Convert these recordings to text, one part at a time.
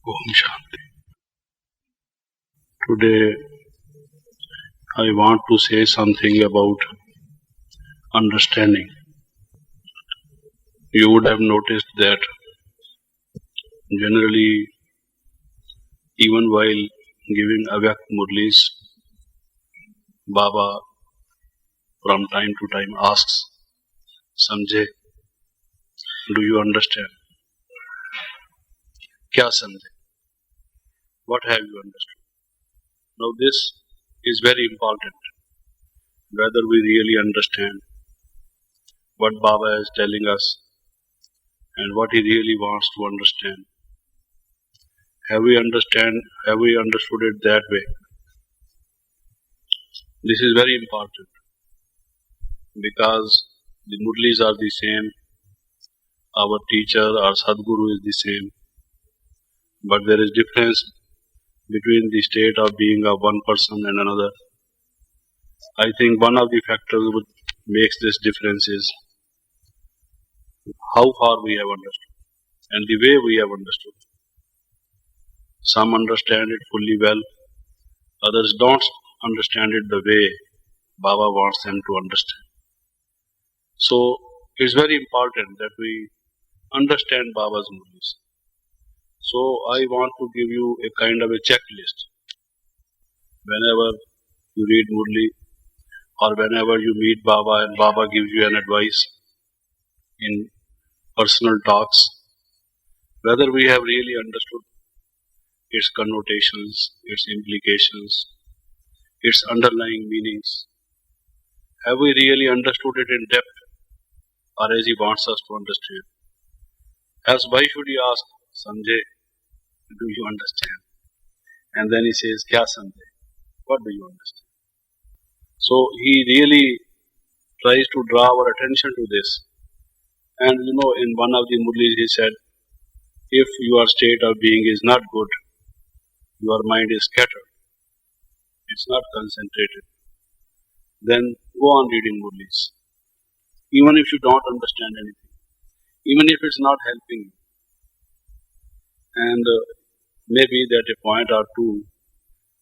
Om Shanti. Today I want to say something about understanding. You would have noticed that generally, even while giving Avyak Murlis, Baba from time to time asks, Samjhe, do you understand? Kya samjhe? What have you understood? Now this is very important, whether we really understand what Baba is telling us and what he really wants to understand. Have we understood it that way? This is very important because the Murlis are the same, our teacher, our Sadguru is the same, but there is difference between the state of being of one person and another. I think one of the factors which makes this difference is how far we have understood and the way we have understood. Some understand it fully well, others don't understand it the way Baba wants them to understand. So it's very important that we understand Baba's Murlis. So I want to give you a kind of a checklist. Whenever you read Murli or whenever you meet Baba and Baba gives you an advice in personal talks, whether we have really understood its connotations, its implications, its underlying meanings. Have we really understood it in depth or as he wants us to understand? Else why should he ask, Samjhe, do you understand? And then he says, Kya samjhe? What do you understand? So he really tries to draw our attention to this. And in one of the Murlis he said, if your state of being is not good, your mind is scattered, it's not concentrated, then go on reading Murlis. Even if you don't understand anything, even if it's not helping you. And maybe that a point or two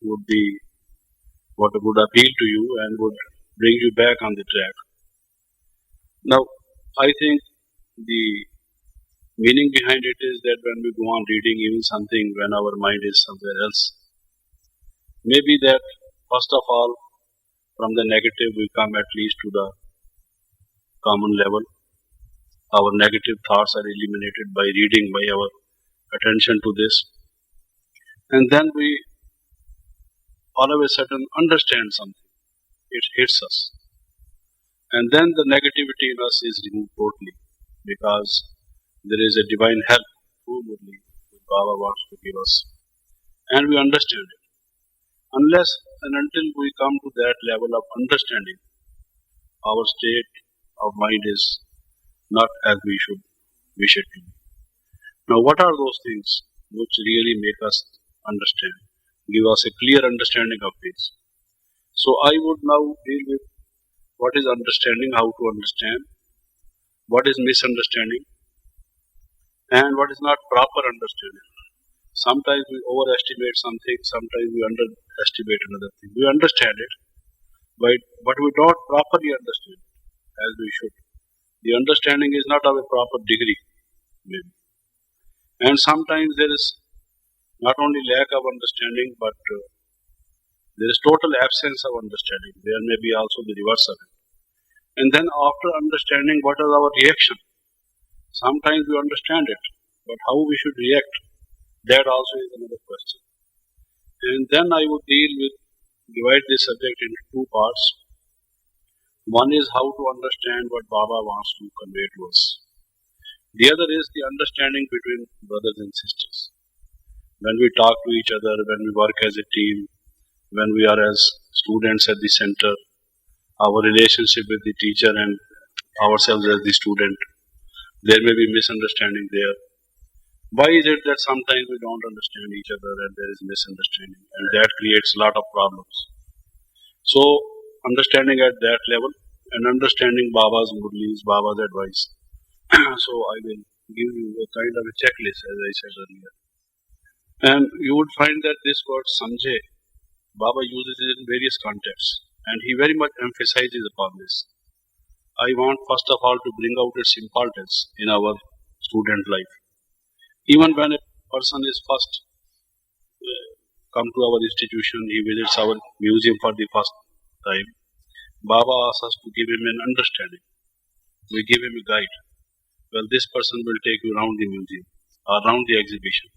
would be what would appeal to you and would bring you back on the track. Now, I think the meaning behind it is that when we go on reading even something when our mind is somewhere else, maybe that first of all from the negative we come at least to the common level. Our negative thoughts are eliminated by reading, by our attention to this. And then we all of a sudden understand something. It hits us. And then the negativity in us is removed totally because there is a divine help through Murli that Baba wants to give us. And we understand it. Unless and until we come to that level of understanding, our state of mind is not as we should wish it to be. Now what are those things which really make us understand, give us a clear understanding of things? So I would now deal with what is understanding, how to understand, what is misunderstanding, and what is not proper understanding. Sometimes we overestimate something, sometimes we underestimate another thing. We understand it, but we don't properly understand it as we should. The understanding is not of a proper degree, maybe. And sometimes there is not only lack of understanding, but there is total absence of understanding. There may be also the reverse of it. And then after understanding, what is our reaction? Sometimes we understand it, but how we should react, that also is another question. And then I would divide this subject into two parts. One is how to understand what Baba wants to convey to us. The other is the understanding between brothers and sisters. When we talk to each other, when we work as a team, when we are as students at the center, our relationship with the teacher and ourselves as the student, there may be misunderstanding there. Why is it that sometimes we don't understand each other and there is misunderstanding, and that creates a lot of problems? So understanding at that level and understanding Baba's Murlis, Baba's advice. So I will give you a kind of a checklist as I said earlier. And you would find that this word samjhe, Baba uses it in various contexts, and he very much emphasizes upon this. I want first of all to bring out its importance in our student life. Even when a person is first come to our institution, he visits our museum for the first time, Baba asks us to give him an understanding. We give him a guide. Well, this person will take you around the museum or around the exhibition.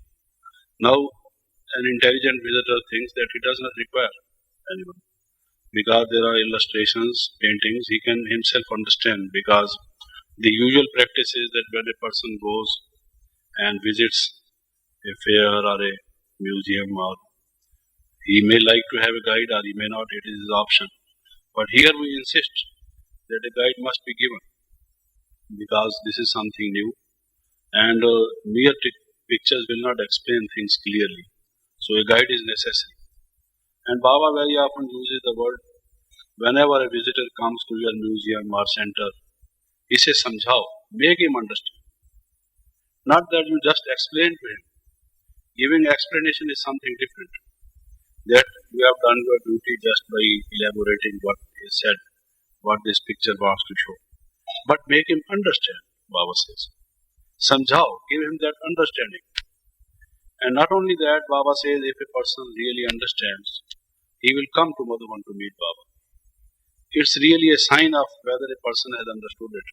Now, an intelligent visitor thinks that he does not require anyone because there are illustrations, paintings, he can himself understand, because the usual practice is that when a person goes and visits a fair or a museum, or he may like to have a guide or he may not, it is his option. But here we insist that a guide must be given because this is something new, and mere pictures will not explain things clearly. So a guide is necessary. And Baba very often uses the word, whenever a visitor comes to your museum or center, he says samjhao, make him understand. Not that you just explain to him. Giving explanation is something different. That you have done your duty just by elaborating what is said, what this picture wants to show. But make him understand, Baba says. Samjhao, give him that understanding. And not only that, Baba says if a person really understands, he will come to Madhuban to meet Baba. It's really a sign of whether a person has understood it.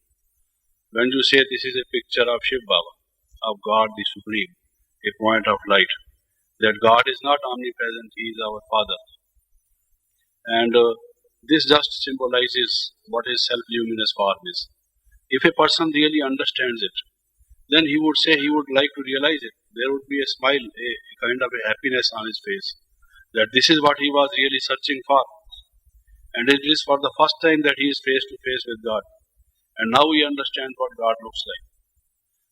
When you say this is a picture of Shiv Baba, of God the Supreme, a point of light, that God is not omnipresent, He is our Father. And this just symbolizes what His self-luminous form is. If a person really understands it, then he would say he would like to realize it. There would be a smile, a kind of a happiness on his face, that this is what he was really searching for. And it is for the first time that he is face to face with God. And now he understands what God looks like.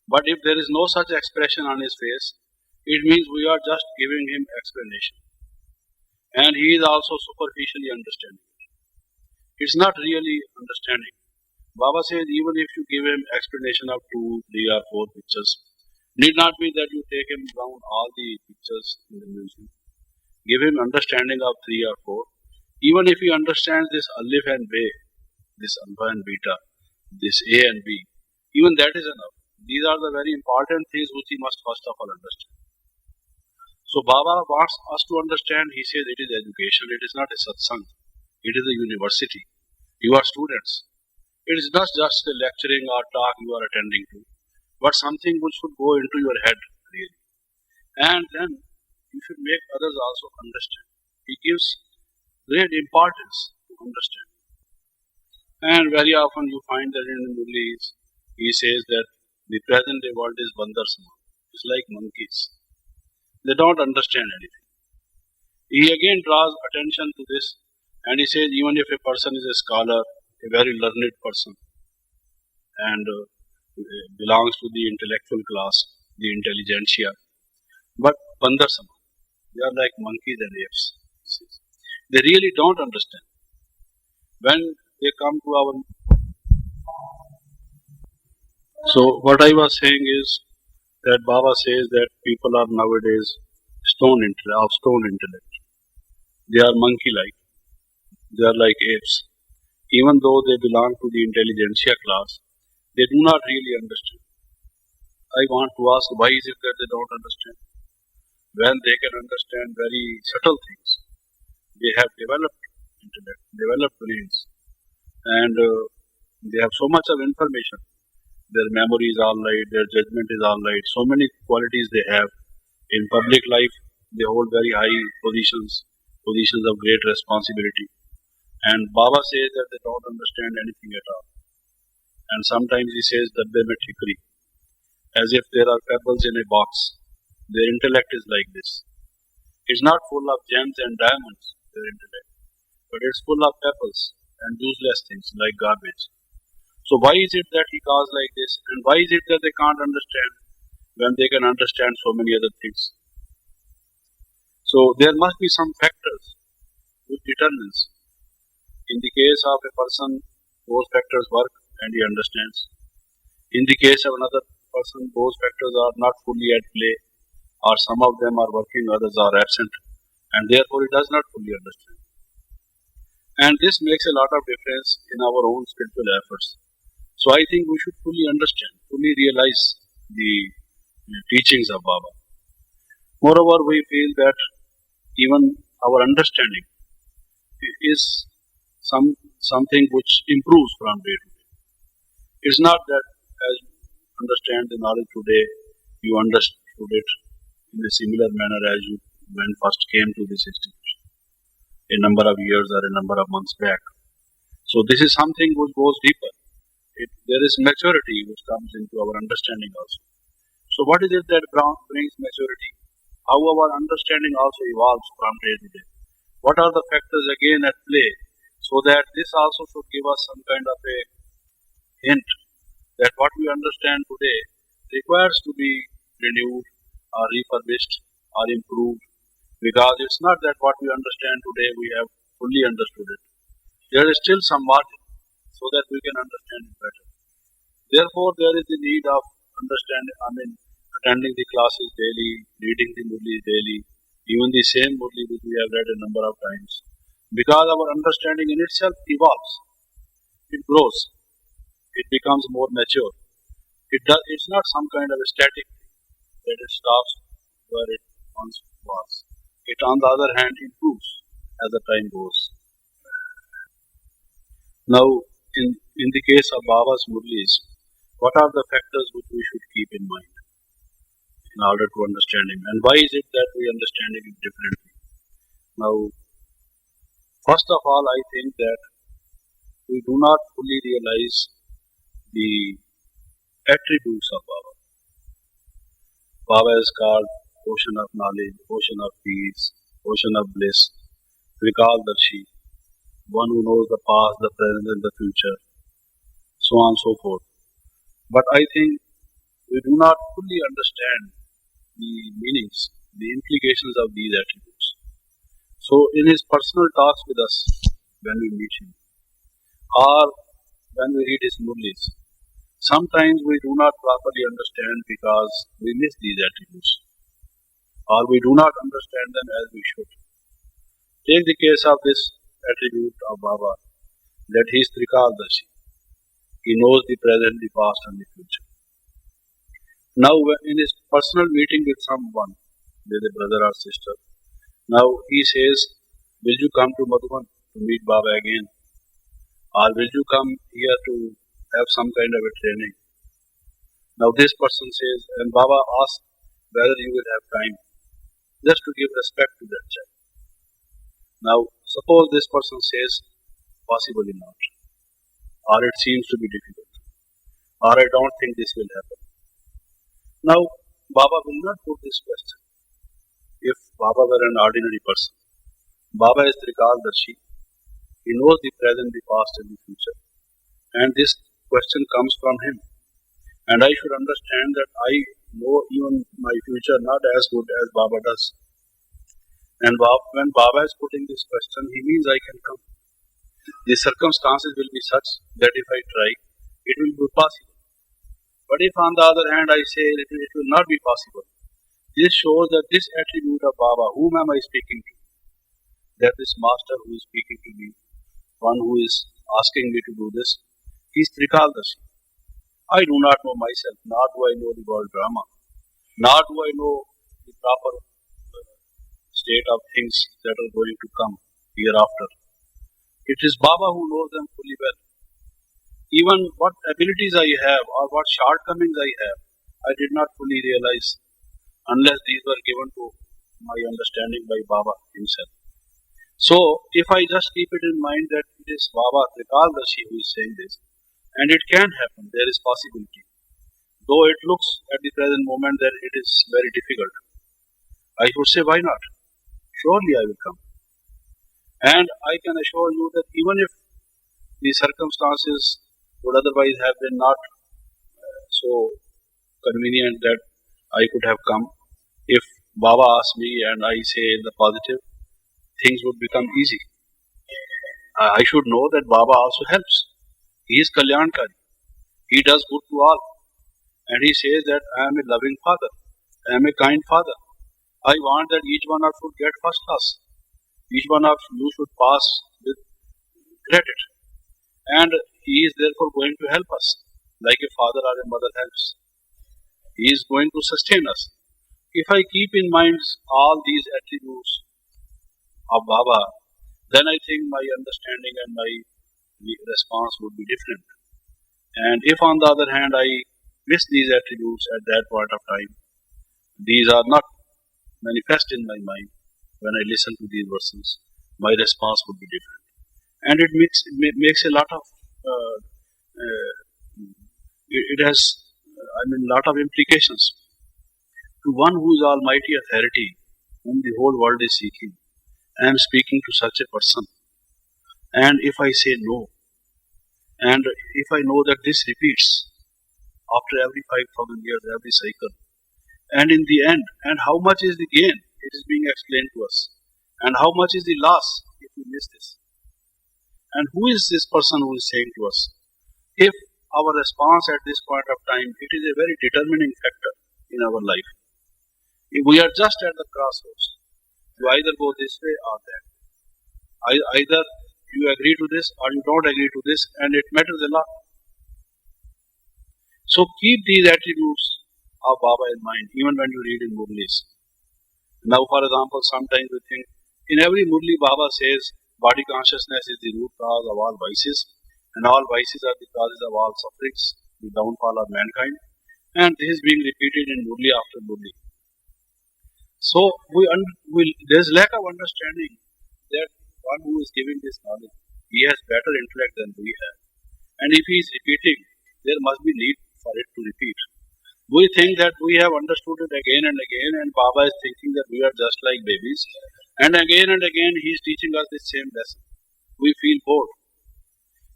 But if there is no such expression on his face, it means we are just giving him explanation. And he is also superficially understanding it. It's not really understanding. Baba says even if you give him explanation of 2, 3 or 4 pictures, need not be that you take him around all the pictures in the museum. Give him understanding of 3 or 4. Even if he understands this alif and be, this alpha and beta, this A and B, even that is enough. These are the very important things which he must first of all understand. So Baba wants us to understand, he says it is education, it is not a satsang, it is a university. You are students. It is not just a lecturing or talk you are attending to, but something which should go into your head really. And then you should make others also understand. He gives great importance to understand. And very often you find that in the Murlis, he says that the present day world is bandarsama. It's like monkeys. They don't understand anything. He again draws attention to this, and he says even if a person is a scholar, a very learned person, and belongs to the intellectual class, the intelligentsia, but bandarsama, they are like monkeys and apes. They really don't understand. When they come to our... So what I was saying is that Baba says that people are nowadays of stone intellect. They are monkey-like. They are like apes. Even though they belong to the intelligentsia class, they do not really understand. I want to ask, why is it that they don't understand? When they can understand very subtle things, they have developed intellect, developed brains, and they have so much of information. Their memory is all right, their judgment is all right, so many qualities they have. In public life, they hold very high positions of great responsibility. And Baba says that they don't understand anything at all. And sometimes he says that they met hickory, as if there are pebbles in a box. Their intellect is like this. It's not full of gems and diamonds, their intellect, but it's full of pebbles and useless things like garbage. So why is it that he calls like this? And why is it that they can't understand when they can understand so many other things? So there must be some factors which determines. In the case of a person, those factors work and he understands. In the case of another person, those factors are not fully at play, or some of them are working, others are absent, and therefore he does not fully understand. And this makes a lot of difference in our own spiritual efforts. So I think we should fully understand, fully realize the teachings of Baba. Moreover, we feel that even our understanding is something which improves from day to day. It's not that as you understand the knowledge today, you understood it in a similar manner as you when first came to this institution, a number of years or a number of months back. So this is something which goes deeper. There is maturity which comes into our understanding also. So what is it that brings maturity? How our understanding also evolves from day to day. What are the factors again at play, so that this also should give us some kind of a hint that what we understand today requires to be renewed or refurbished or improved, because it's not that what we understand today we have fully understood it. There is still some margin so that we can understand it better. Therefore, there is the need of attending the classes daily, reading the Murlis daily, even the same Murli which we have read a number of times, because our understanding in itself evolves, it grows, it becomes more mature. It's not some kind of a static thing that it stops where it once was. It, on the other hand, improves as the time goes. Now, in the case of Baba's Murlis, what are the factors which we should keep in mind in order to understand him, and why is it that we understand him differently? Now, first of all, I think that we do not fully realize the attributes of Baba. Baba is called ocean of knowledge, ocean of peace, ocean of bliss, Trikaldarshi, one who knows the past, the present and the future, so on and so forth. But I think we do not fully understand the meanings, the implications of these attributes. So in his personal talks with us, when we meet him, or when we read his Murlis, sometimes we do not properly understand because we miss these attributes, or we do not understand them as we should. Take the case of this attribute of Baba, that he is Trikaldarshi. He knows the present, the past and the future. Now in his personal meeting with someone, with a brother or sister, now he says, will you come to Madhuban to meet Baba again? Or will you come here to have some kind of a training? Now this person says, and Baba asks whether you will have time, just to give respect to that child. Now suppose this person says, possibly not, or it seems to be difficult, or I don't think this will happen. Now Baba will not put this question. If Baba were an ordinary person, Baba is Trikaldarshi. He knows the present, the past and the future. And this question comes from him. And I should understand that I know even my future not as good as Baba does. And when Baba is putting this question, he means I can come. The circumstances will be such that if I try, it will be possible. But if on the other hand I say it will not be possible, this shows that this attribute of Baba, whom am I speaking to? That this master who is speaking to me, one who is asking me to do this, he is Trikaldarshi. I do not know myself, nor do I know the word Brahma, nor do I know the proper state of things that are going to come hereafter. It is Baba who knows them fully well. Even what abilities I have or what shortcomings I have, I did not fully realize unless these were given to my understanding by Baba himself. So, if I just keep it in mind that it is Baba Trikaldarshi who is saying this, and it can happen, there is possibility. Though it looks at the present moment that it is very difficult, I would say, why not? Surely I will come. And I can assure you that even if the circumstances would otherwise have been not so convenient that I could have come, if Baba asks me and I say the positive, things would become easy. I should know that Baba also helps. He is Kalyankari. He does good to all. And he says that I am a loving father. I am a kind father. I want that each one of you should get first class. Each one of you should pass with credit. And he is therefore going to help us, like a father or a mother helps. He is going to sustain us. If I keep in mind all these attributes of Baba, then I think my understanding and my response would be different. And if on the other hand I miss these attributes at that point of time, these are not manifest in my mind when I listen to these verses, my response would be different. And it makes a lot of, it has, lot of implications. To one who is almighty authority, whom the whole world is seeking, I am speaking to such a person. And if I say no, and if I know that this repeats after every 5,000 years, every cycle, and in the end, and how much is the gain? It is being explained to us. And how much is the loss if we miss this? And who is this person who is saying to us? If our response at this point of time, it is a very determining factor in our life. If we are just at the crossroads, you either go this way or that. Either you agree to this or you don't agree to this, and it matters a lot. So keep these attributes of Baba in mind, even when you read in Murlis. Now, for example, sometimes we think, in every Murli, Baba says, body consciousness is the root cause of all vices, and all vices are the causes of all sufferings, the downfall of mankind. And this is being repeated in Murli after Murli. So, there is lack of understanding that one who is giving this knowledge, he has better intellect than we have. And if he is repeating, there must be need for it to repeat. We think that we have understood it again and again, and Baba is thinking that we are just like babies. And again he is teaching us the same lesson. We feel bored.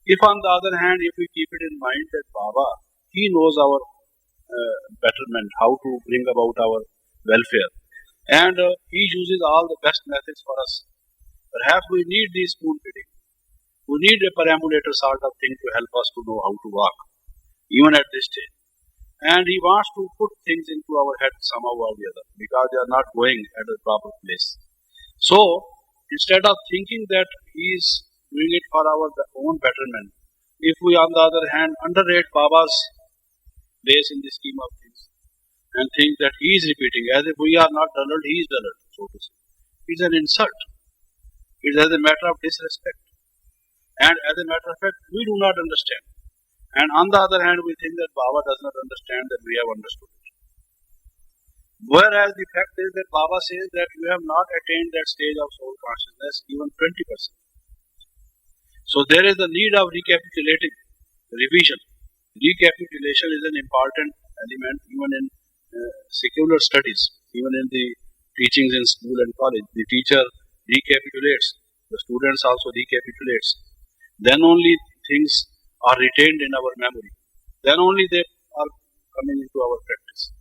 If on the other hand, if we keep it in mind that Baba, he knows our betterment, how to bring about our welfare. And he uses all the best methods for us. Perhaps we need the spoon feeding. We need a perambulator sort of thing to help us to know how to walk, even at this stage. And he wants to put things into our head somehow or the other, because they are not going at the proper place. So, instead of thinking that he is doing it for our own betterment, if we on the other hand underrate Baba's place in the scheme of things, and think that he is repeating, as if we are not dullard, he is dullard, so to say. It is an insult. It is as a matter of disrespect. And as a matter of fact, we do not understand. And on the other hand, we think that Baba does not understand that we have understood it. Whereas the fact is that Baba says that you have not attained that stage of soul consciousness, even 20%. So there is the need of recapitulating, revision. Recapitulation is an important element even in secular studies, even in the teachings in school and college. The teacher recapitulates, the students also recapitulates. Then only things are retained in our memory. Then only they are coming into our practice.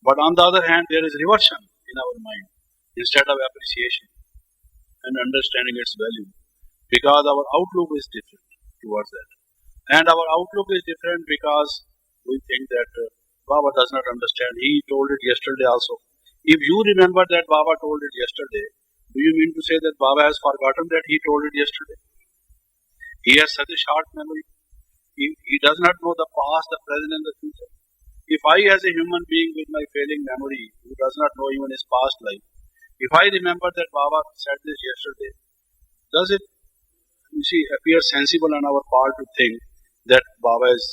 But on the other hand, there is reversion in our mind instead of appreciation and understanding its value, because our outlook is different towards that. And our outlook is different because we think that Baba does not understand. He told it yesterday also. If you remember that Baba told it yesterday, do you mean to say that Baba has forgotten that he told it yesterday? He has such a short memory. He does not know the past, the present and the future. If I, as a human being with my failing memory, who does not know even his past life, if I remember that Baba said this yesterday, does it, appear sensible on our part to think that Baba is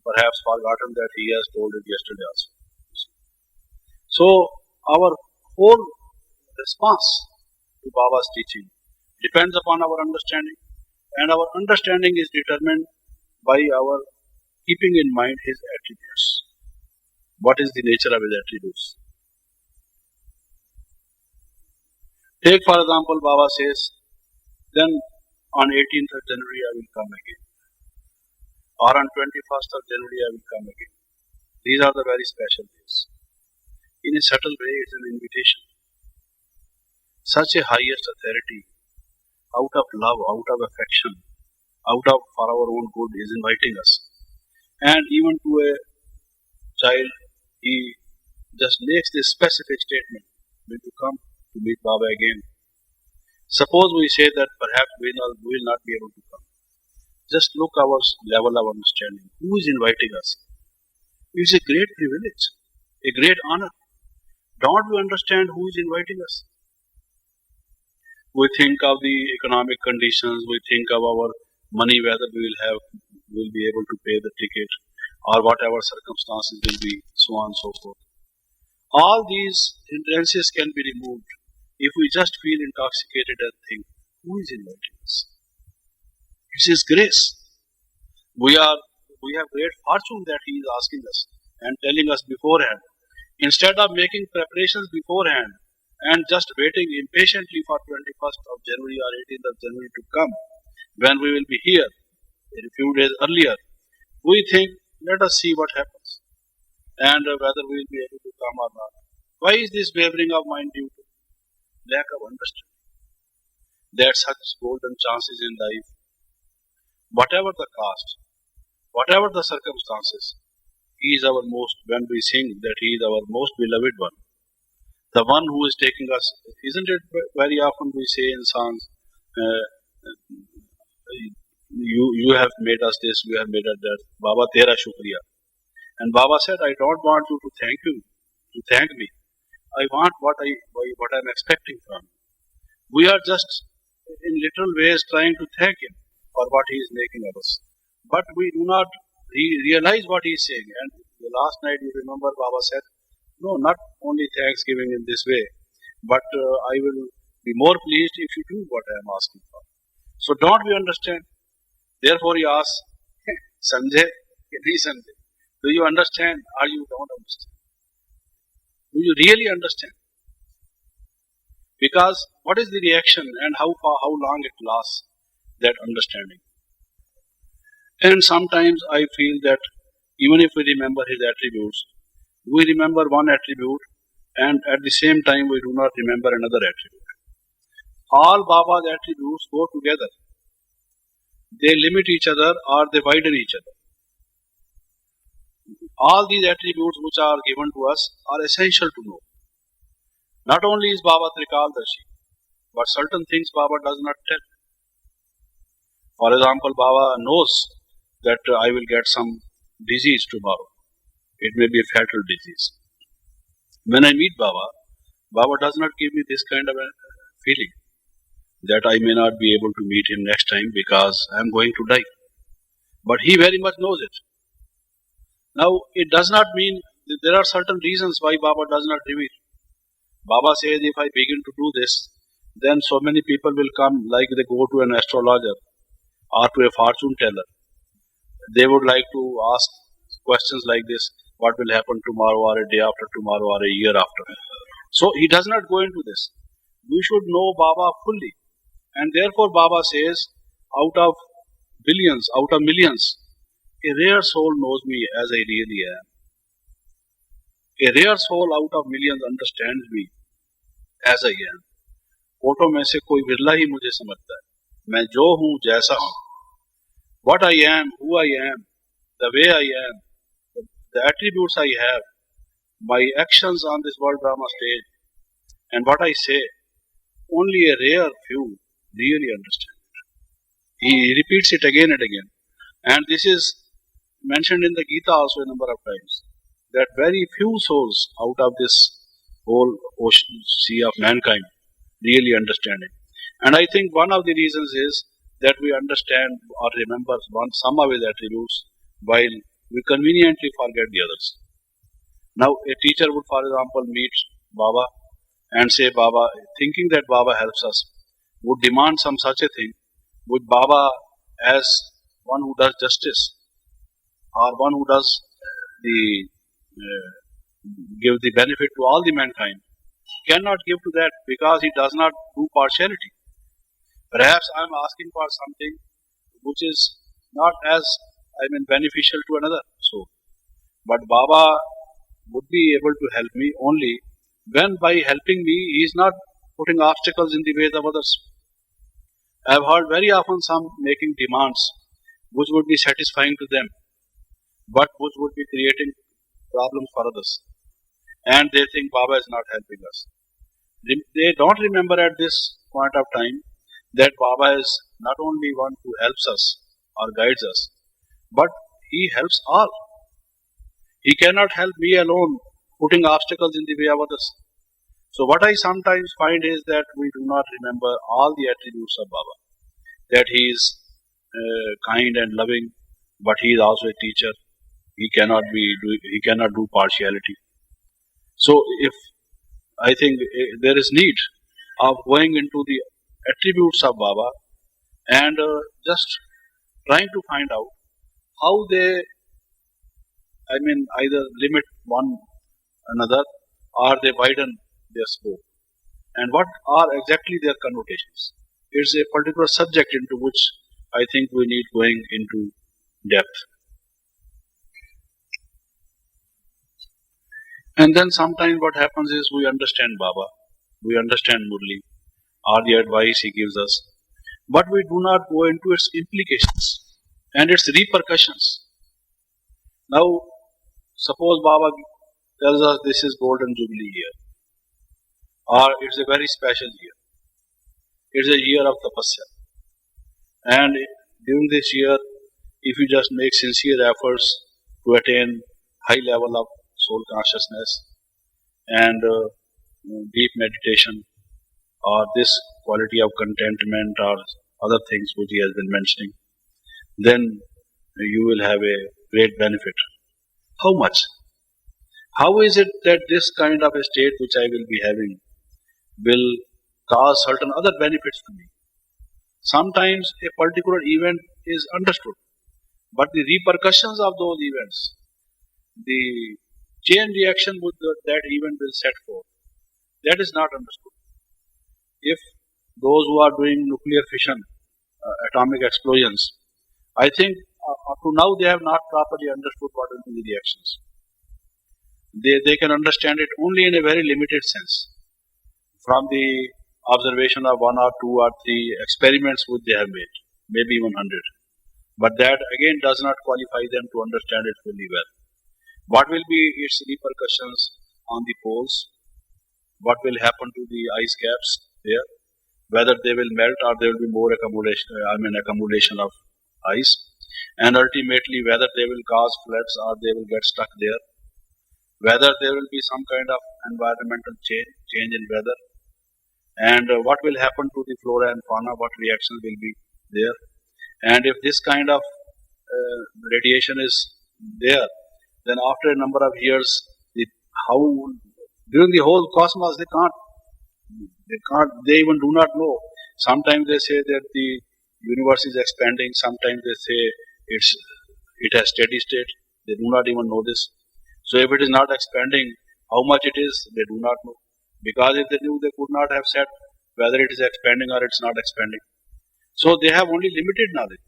perhaps forgotten that he has told it yesterday also? So, our whole response to Baba's teaching depends upon our understanding, and our understanding is determined by our keeping in mind his attributes. What is the nature of his attributes? Take for example, Baba says, then on 18th of January I will come again, or on 21st of January I will come again. These are the very special days. In a subtle way, it is an invitation. Such a highest authority, out of love, out of affection, out of for our own good, is inviting us. And even to a child, he just makes this specific statement will you come to meet Baba again? Suppose we say that perhaps we will not be able to come. Just look our level of understanding. Who is inviting us? It's a great privilege, a great honor. Don't we understand who is inviting us? We think of the economic conditions, we think of our money, whether will be able to pay the ticket, or whatever circumstances will be, so on and so forth. All these hindrances can be removed if we just feel intoxicated and think, who is inviting us? It's His grace. We have great fortune that He is asking us and telling us beforehand. Instead of making preparations beforehand and just waiting impatiently for 21st of January or 18th of January to come, when we will be here a few days earlier, we think, let us see what happens and whether we will be able to come or not. Why is this wavering of mind due to lack of understanding? There are such golden chances in life. Whatever the cost, whatever the circumstances, He is our most, when we sing that He is our most beloved one, the one who is taking us. Isn't it very often we say in songs, you have made us this, we have made us that, Baba Tera Shukriya. And Baba said, I don't want you to thank me. I want what I'm expecting from you. We are just in literal ways trying to thank Him for what He is making of us. But we do not realize what He is saying. And the last night, you remember, Baba said, no, not only thanksgiving in this way, but I will be more pleased if you do what I am asking for. So don't we understand? Therefore He asks, Sanjay, Sanjay, do you understand or you don't understand? Do you really understand? Because what is the reaction and how long it lasts, that understanding? And sometimes I feel that even if we remember His attributes, we remember one attribute and at the same time we do not remember another attribute. All Baba's attributes go together. They limit each other or they widen each other. All these attributes which are given to us are essential to know. Not only is Baba Trikaldarshi, but certain things Baba does not tell. For example, Baba knows that I will get some disease tomorrow. It may be a fatal disease. When I meet Baba, Baba does not give me this kind of a feeling that I may not be able to meet him next time because I am going to die. But He very much knows it. Now, it does not mean that there are certain reasons why Baba does not reveal. Baba says, if I begin to do this, then so many people will come, like they go to an astrologer or to a fortune teller. They would like to ask questions like this, what will happen tomorrow or a day after tomorrow or a year after. So He does not go into this. We should know Baba fully. And therefore Baba says, out of billions, out of millions, a rare soul knows me as I really am. A rare soul out of millions understands me as I am. कोटों में से कोई विरला ही मुझे समझता है. मैं जो हूँ जैसा हूँ. What I am, who I am, the way I am, the attributes I have, my actions on this world drama stage, and what I say, only a rare few really understand it. He repeats it again and again. And this is mentioned in the Gita also a number of times, that very few souls out of this whole ocean, sea of mankind really understand it. And I think one of the reasons is that we understand or remember some of His attributes while we conveniently forget the others. Now, a teacher would, for example, meet Baba and say, Baba, thinking that Baba helps us, would demand some such a thing, would Baba, as one who does justice or one who does the give the benefit to all the mankind, cannot give to that because he does not do partiality. Perhaps I am asking for something which is not as beneficial to another soul. But Baba would be able to help me only when by helping me he is not putting obstacles in the ways of others. I have heard very often some making demands which would be satisfying to them, but which would be creating problems for others. And they think Baba is not helping us. They don't remember at this point of time that Baba is not only one who helps us or guides us, but he helps all. He cannot help me alone, putting obstacles in the way of others. So what I sometimes find is that we do not remember all the attributes of Baba. That he is kind and loving, but he is also a teacher. He cannot do partiality. So if I think there is need of going into the attributes of Baba and just trying to find out how they, either limit one another or they widen their scope, and what are exactly their connotations. It's a particular subject into which I think we need going into depth. And then sometimes what happens is we understand Baba, we understand Murli, or the advice he gives us, but we do not go into its implications and its repercussions. Now, suppose Baba tells us this is Golden Jubilee year, or it's a very special year. It's a year of tapasya. And during this year, if you just make sincere efforts to attain high level of soul consciousness and deep meditation, or this quality of contentment or other things which he has been mentioning, then you will have a great benefit. How much? How is it that this kind of a state which I will be having will cause certain other benefits to me? Sometimes a particular event is understood, but the repercussions of those events, the chain reaction with that event will set forth, that is not understood. If those who are doing nuclear fission, atomic explosions, I think up to now they have not properly understood what will be the reactions. They can understand it only in a very limited sense, from the observation of one or two or three experiments which they have made, maybe even 100. But that again does not qualify them to understand it fully well. What will be its repercussions on the poles? What will happen to the ice caps there? Whether they will melt or there will be more accumulation of ice, and ultimately whether they will cause floods or they will get stuck there. Whether there will be some kind of environmental change in weather, and what will happen to the flora and fauna, what reactions will be there, and if this kind of radiation is there, then after a number of years, how during the whole cosmos they even do not know. Sometimes they say that the universe is expanding, sometimes they say it has steady state. They do not even know this. So if it is not expanding, how much it is, they do not know. Because if they knew, they could not have said whether it is expanding or it's not expanding. So they have only limited knowledge.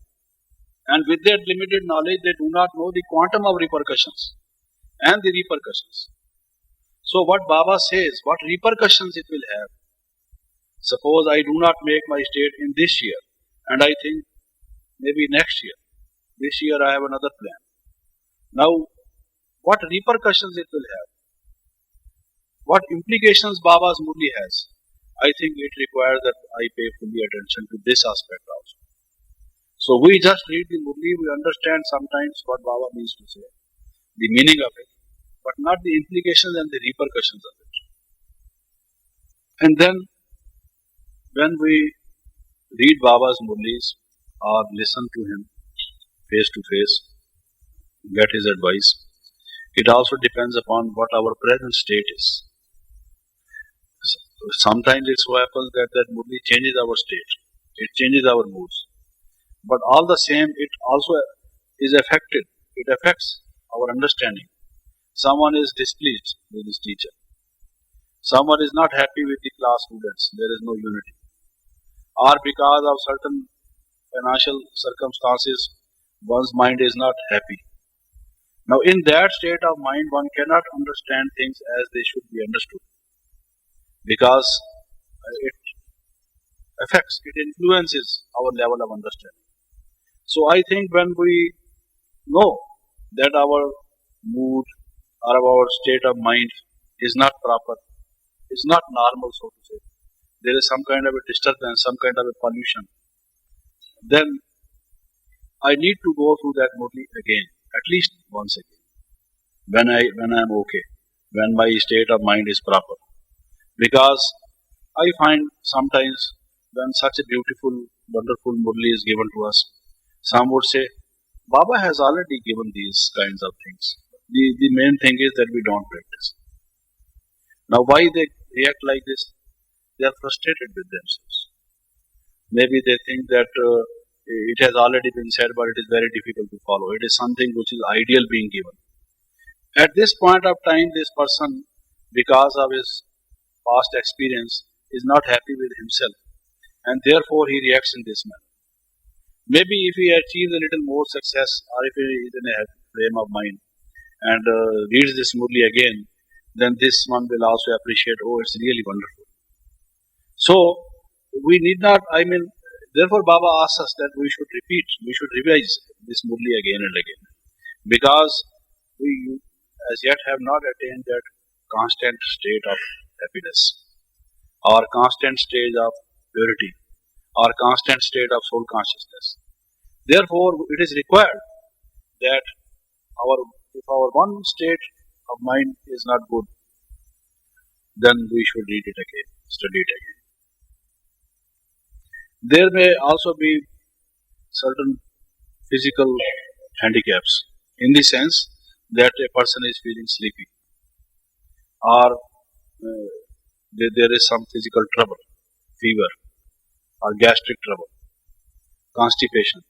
And with that limited knowledge, they do not know the quantum of repercussions and the repercussions. So what Baba says, what repercussions it will have. Suppose I do not make my state in this year, and I think maybe next year. This year I have another plan. Now, what repercussions it will have? What implications Baba's Murli has? I think it requires that I pay fully attention to this aspect also. So we just read the Murli, we understand sometimes what Baba means to say, the meaning of it, but not the implications and the repercussions of it. And then, when we read Baba's Murlis or listen to him face to face, get his advice, it also depends upon what our present state is. Sometimes it so happens that Murli changes our state, it changes our moods. But all the same, it also is affected, it affects our understanding. Someone is displeased with his teacher. Someone is not happy with the class students, there is no unity. Or because of certain financial circumstances, one's mind is not happy. Now in that state of mind, one cannot understand things as they should be understood. Because it affects, it influences our level of understanding. So I think when we know that our mood or our state of mind is not proper, is not normal, so to say, there is some kind of a disturbance, some kind of a pollution, then I need to go through that murli again, at least once again, when I am okay, when my state of mind is proper. Because I find sometimes when such a beautiful, wonderful murli is given to us, some would say, Baba has already given these kinds of things. The main thing is that we don't practice. Now, why they react like this? They are frustrated with themselves. Maybe they think that it has already been said, but it is very difficult to follow. It is something which is ideal being given. At this point of time, this person, because of his past experience, is not happy with himself, and therefore he reacts in this manner. Maybe if he achieves a little more success, or if he is in a happy frame of mind and reads this murli again, then this one will also appreciate, oh, it's really wonderful. So, we need not, therefore Baba asks us that we should repeat, we should revise this murli again and again. Because we as yet have not attained that constant state of happiness, or constant state of purity, or constant state of soul consciousness. Therefore, it is required that if our one state of mind is not good, then we should read it again, study it again. There may also be certain physical handicaps, in the sense that a person is feeling sleepy, or there is some physical trouble, fever, or gastric trouble, constipation,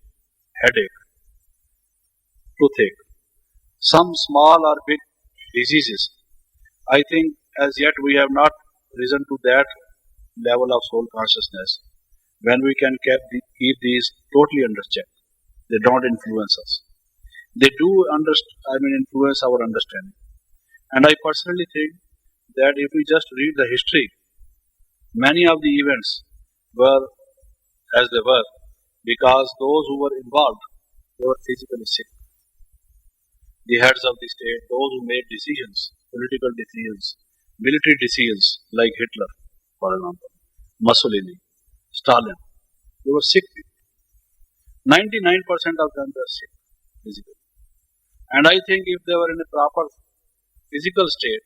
headache, toothache, some small or big diseases. I think as yet we have not risen to that level of soul consciousness when we can keep these totally under check. They don't influence us. They do influence our understanding. And I personally think that if we just read the history, many of the events were as they were because those who were involved, they were physically sick. The heads of the state, those who made decisions, political decisions, military decisions, like Hitler, for example, Mussolini, Stalin, they were sick people. 99% of them were sick physically. And I think if they were in a proper physical state,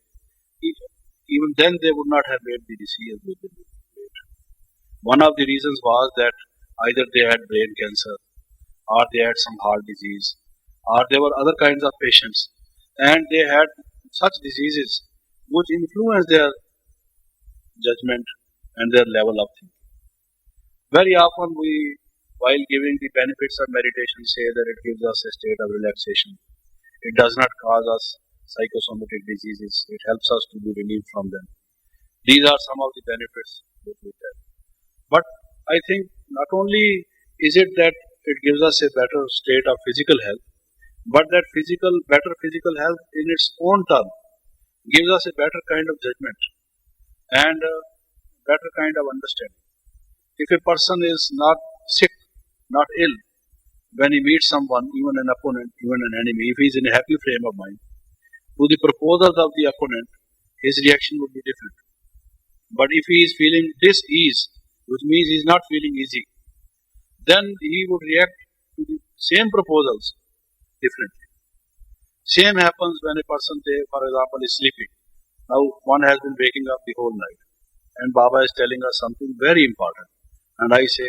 even then they would not have made the decisions which they made. One of the reasons was that either they had brain cancer, or they had some heart disease, or there were other kinds of patients, and they had such diseases which influence their judgment and their level of thinking. Very often we, while giving the benefits of meditation, say that it gives us a state of relaxation. It does not cause us psychosomatic diseases. It helps us to be relieved from them. These are some of the benefits that we have. But I think not only is it that it gives us a better state of physical health, but that better physical health in its own turn gives us a better kind of judgment and a better kind of understanding. If a person is not sick, not ill, when he meets someone, even an opponent, even an enemy, if he is in a happy frame of mind, to the proposals of the opponent, his reaction would be different. But if he is feeling dis-ease, which means he is not feeling easy, then he would react to the same proposals differently. Same happens when a person, for example, is sleeping. Now, one has been waking up the whole night, and Baba is telling us something very important. And I say,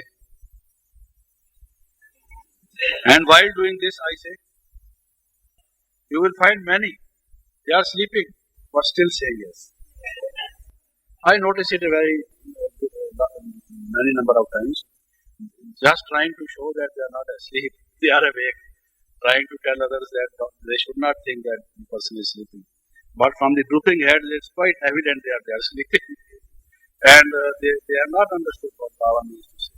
and while doing this, I say, you will find many, they are sleeping, but still saying yes. I notice it a many number of times, just trying to show that they are not asleep, they are awake, trying to tell others that they should not think that the person is sleeping. But from the drooping heads, it's quite evident they are sleeping. And they have not understood what Baba means to say.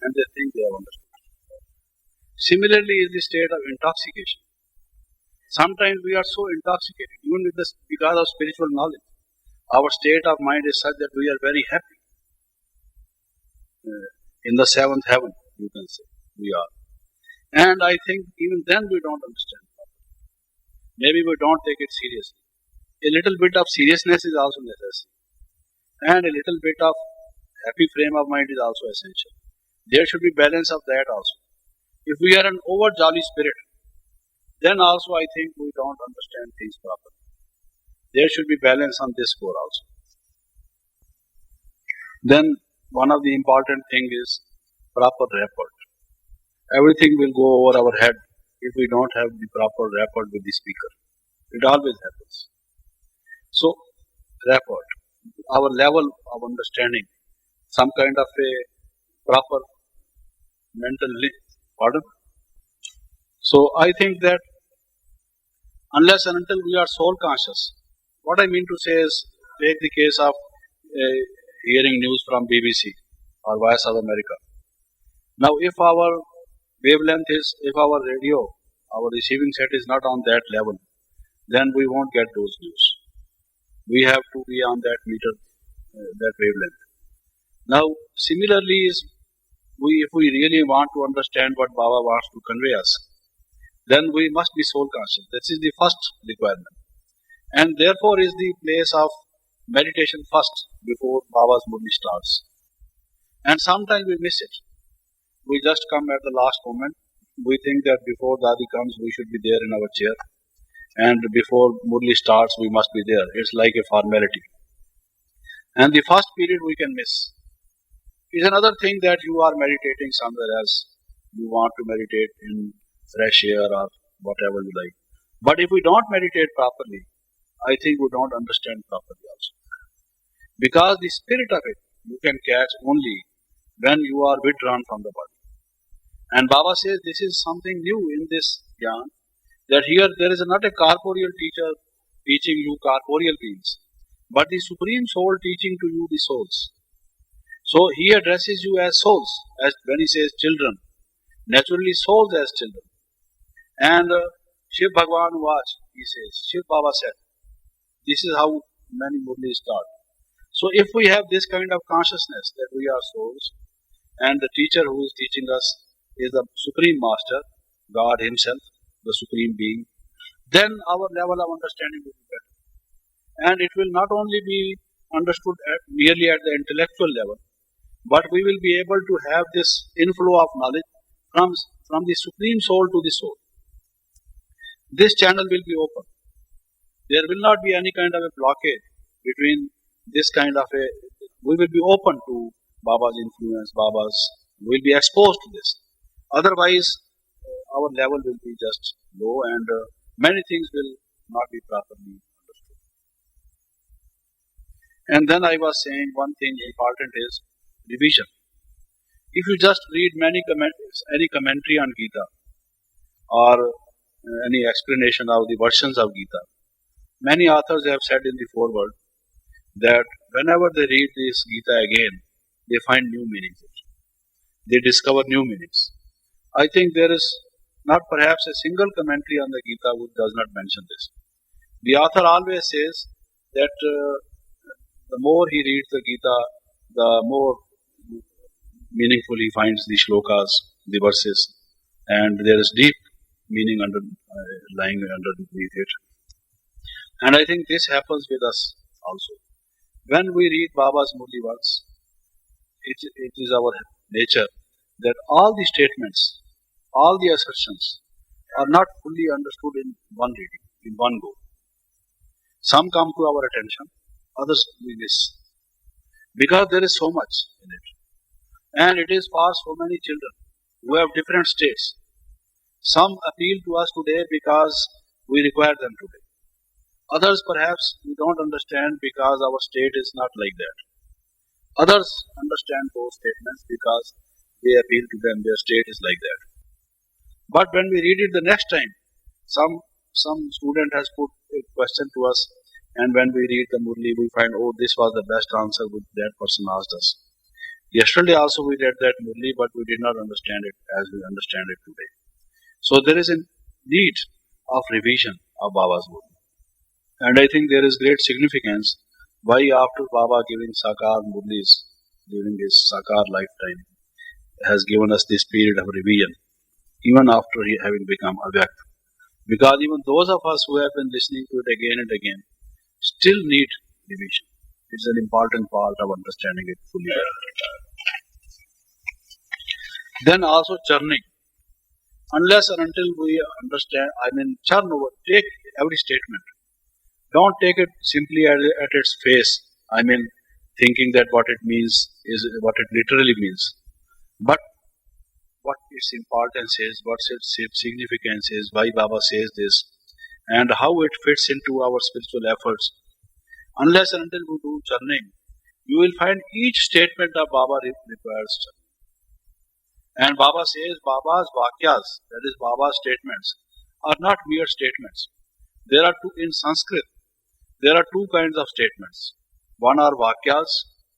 And they think they have understood. Similarly is the state of intoxication. Sometimes we are so intoxicated, even because of spiritual knowledge. Our state of mind is such that we are very happy. In the seventh heaven, you can say, we are. And I think even then we don't understand. Maybe we don't take it seriously. A little bit of seriousness is also necessary. And a little bit of happy frame of mind is also essential. There should be balance of that also. If we are an over jolly spirit, then also I think we don't understand things properly. There should be balance on this score also. Then one of the important thing is proper rapport. Everything will go over our head if we don't have the proper rapport with the speaker. It always happens. So, rapport, our level of understanding, some kind of a proper mental pardon. So, I think that unless and until we are soul conscious, what I mean to say is, take the case of hearing news from BBC or Voice of America. Now, if our wavelength is, if our radio, our receiving set is not on that level, then we won't get those news. We have to be on that meter, that wavelength. Now, similarly, if we really want to understand what Baba wants to convey us, then we must be soul conscious. This is the first requirement. And therefore is the place of meditation first before Baba's Murli starts. And sometimes we miss it. We just come at the last moment. We think that before Dadi comes, we should be there in our chair. And before Murli starts, we must be there. It's like a formality. And the first period we can miss. It's another thing that you are meditating somewhere else. You want to meditate in fresh air or whatever you like. But if we don't meditate properly, I think we don't understand properly also. Because the spirit of it you can catch only when you are withdrawn from the body. And Baba says this is something new in this Gyan, that here there is not a corporeal teacher teaching you corporeal beings, but the Supreme Soul teaching to you the souls. So he addresses you as souls, as when he says children, naturally souls as children. And Shiv Bhagwan Vach, he says, Shiv Baba said, this is how many Murlis start. So if we have this kind of consciousness that we are souls, and the teacher who is teaching us is the Supreme Master, God Himself, the Supreme Being, then our level of understanding will be better. And it will not only be understood merely at the intellectual level, but we will be able to have this inflow of knowledge from the Supreme Soul to the soul. This channel will be open. There will not be any kind of a blockade between this kind of a, we will be open to Baba's influence, we will be exposed to this. Otherwise, our level will be just low and many things will not be properly understood. And then I was saying one thing important is revision. If you just read any commentary on Gita or any explanation of the versions of Gita, many authors have said in the foreword that whenever they read this Gita again, they find new meanings. They discover new meanings. I think there is not perhaps a single commentary on the Gita which does not mention this. The author always says that the more he reads the Gita, the more meaningful he finds the shlokas, the verses, and there is deep meaning lying underneath it. And I think this happens with us also. When we read Baba's Murli works, it is our nature that all the statements, all the assertions are not fully understood in one reading, in one go. Some come to our attention, others we miss. Because there is so much in it. And it is for so many children who have different states. Some appeal to us today because we require them today. Others perhaps we don't understand because our state is not like that. Others understand those statements because they appeal to them, their state is like that. But when we read it the next time, some student has put a question to us, and when we read the Murli, we find, oh, this was the best answer which that person asked us. Yesterday also we read that Murli, but we did not understand it as we understand it today. So there is a need of revision of Baba's Murli. And I think there is great significance why after Baba giving Sakar Murlis during his Sakar lifetime has given us this period of revision, even after he having become Avyakt. Because even those of us who have been listening to it again and again still need revision. It's an important part of understanding it fully. Then also churning. Unless and until we understand, churn over, take every statement. Don't take it simply at its face. Thinking that what it means is what it literally means. But what its importance is, what its significance is, why Baba says this, and how it fits into our spiritual efforts. Unless and until we do churning, you will find each statement of Baba requires churning. And Baba says Baba's vakyas, that is Baba's statements, are not mere statements. There are two in Sanskrit. There are two kinds of statements. One are vakyas,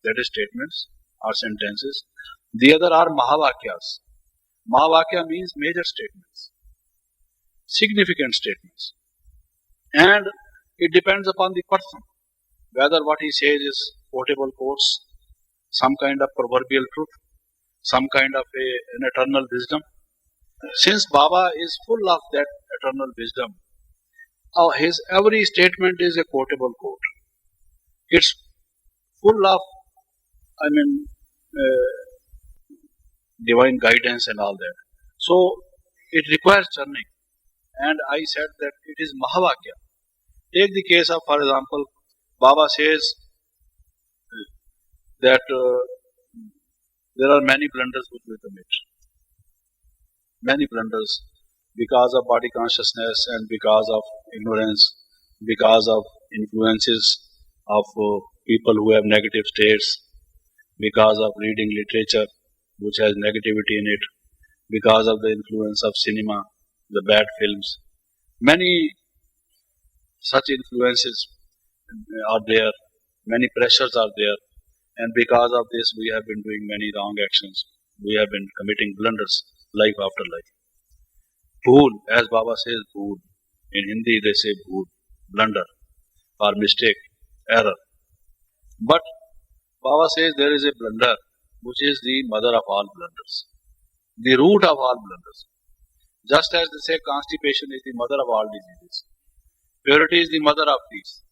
that is statements or sentences. The other are mahavakyas. Mahavakya means major statements, significant statements. And it depends upon the person, whether what he says is quotable quotes, some kind of proverbial truth, some kind of an eternal wisdom. Since Baba is full of that eternal wisdom, his every statement is a quotable quote. It's full of, divine guidance and all that. So it requires churning. And I said that it is Mahavakya. Take the case of, for example, Baba says that there are many blunders which we commit. Many blunders because of body consciousness and because of ignorance, because of influences of people who have negative states, because of reading literature which has negativity in it, because of the influence of cinema, the bad films. Many such influences are there, many pressures are there, and because of this we have been doing many wrong actions. We have been committing blunders life after life. Bhool, as Baba says, bhool. In Hindi they say bhool, blunder or mistake, error. But Baba says there is a blunder which is the mother of all blunders, the root of all blunders. Just as they say constipation is the mother of all diseases, purity is the mother of peace.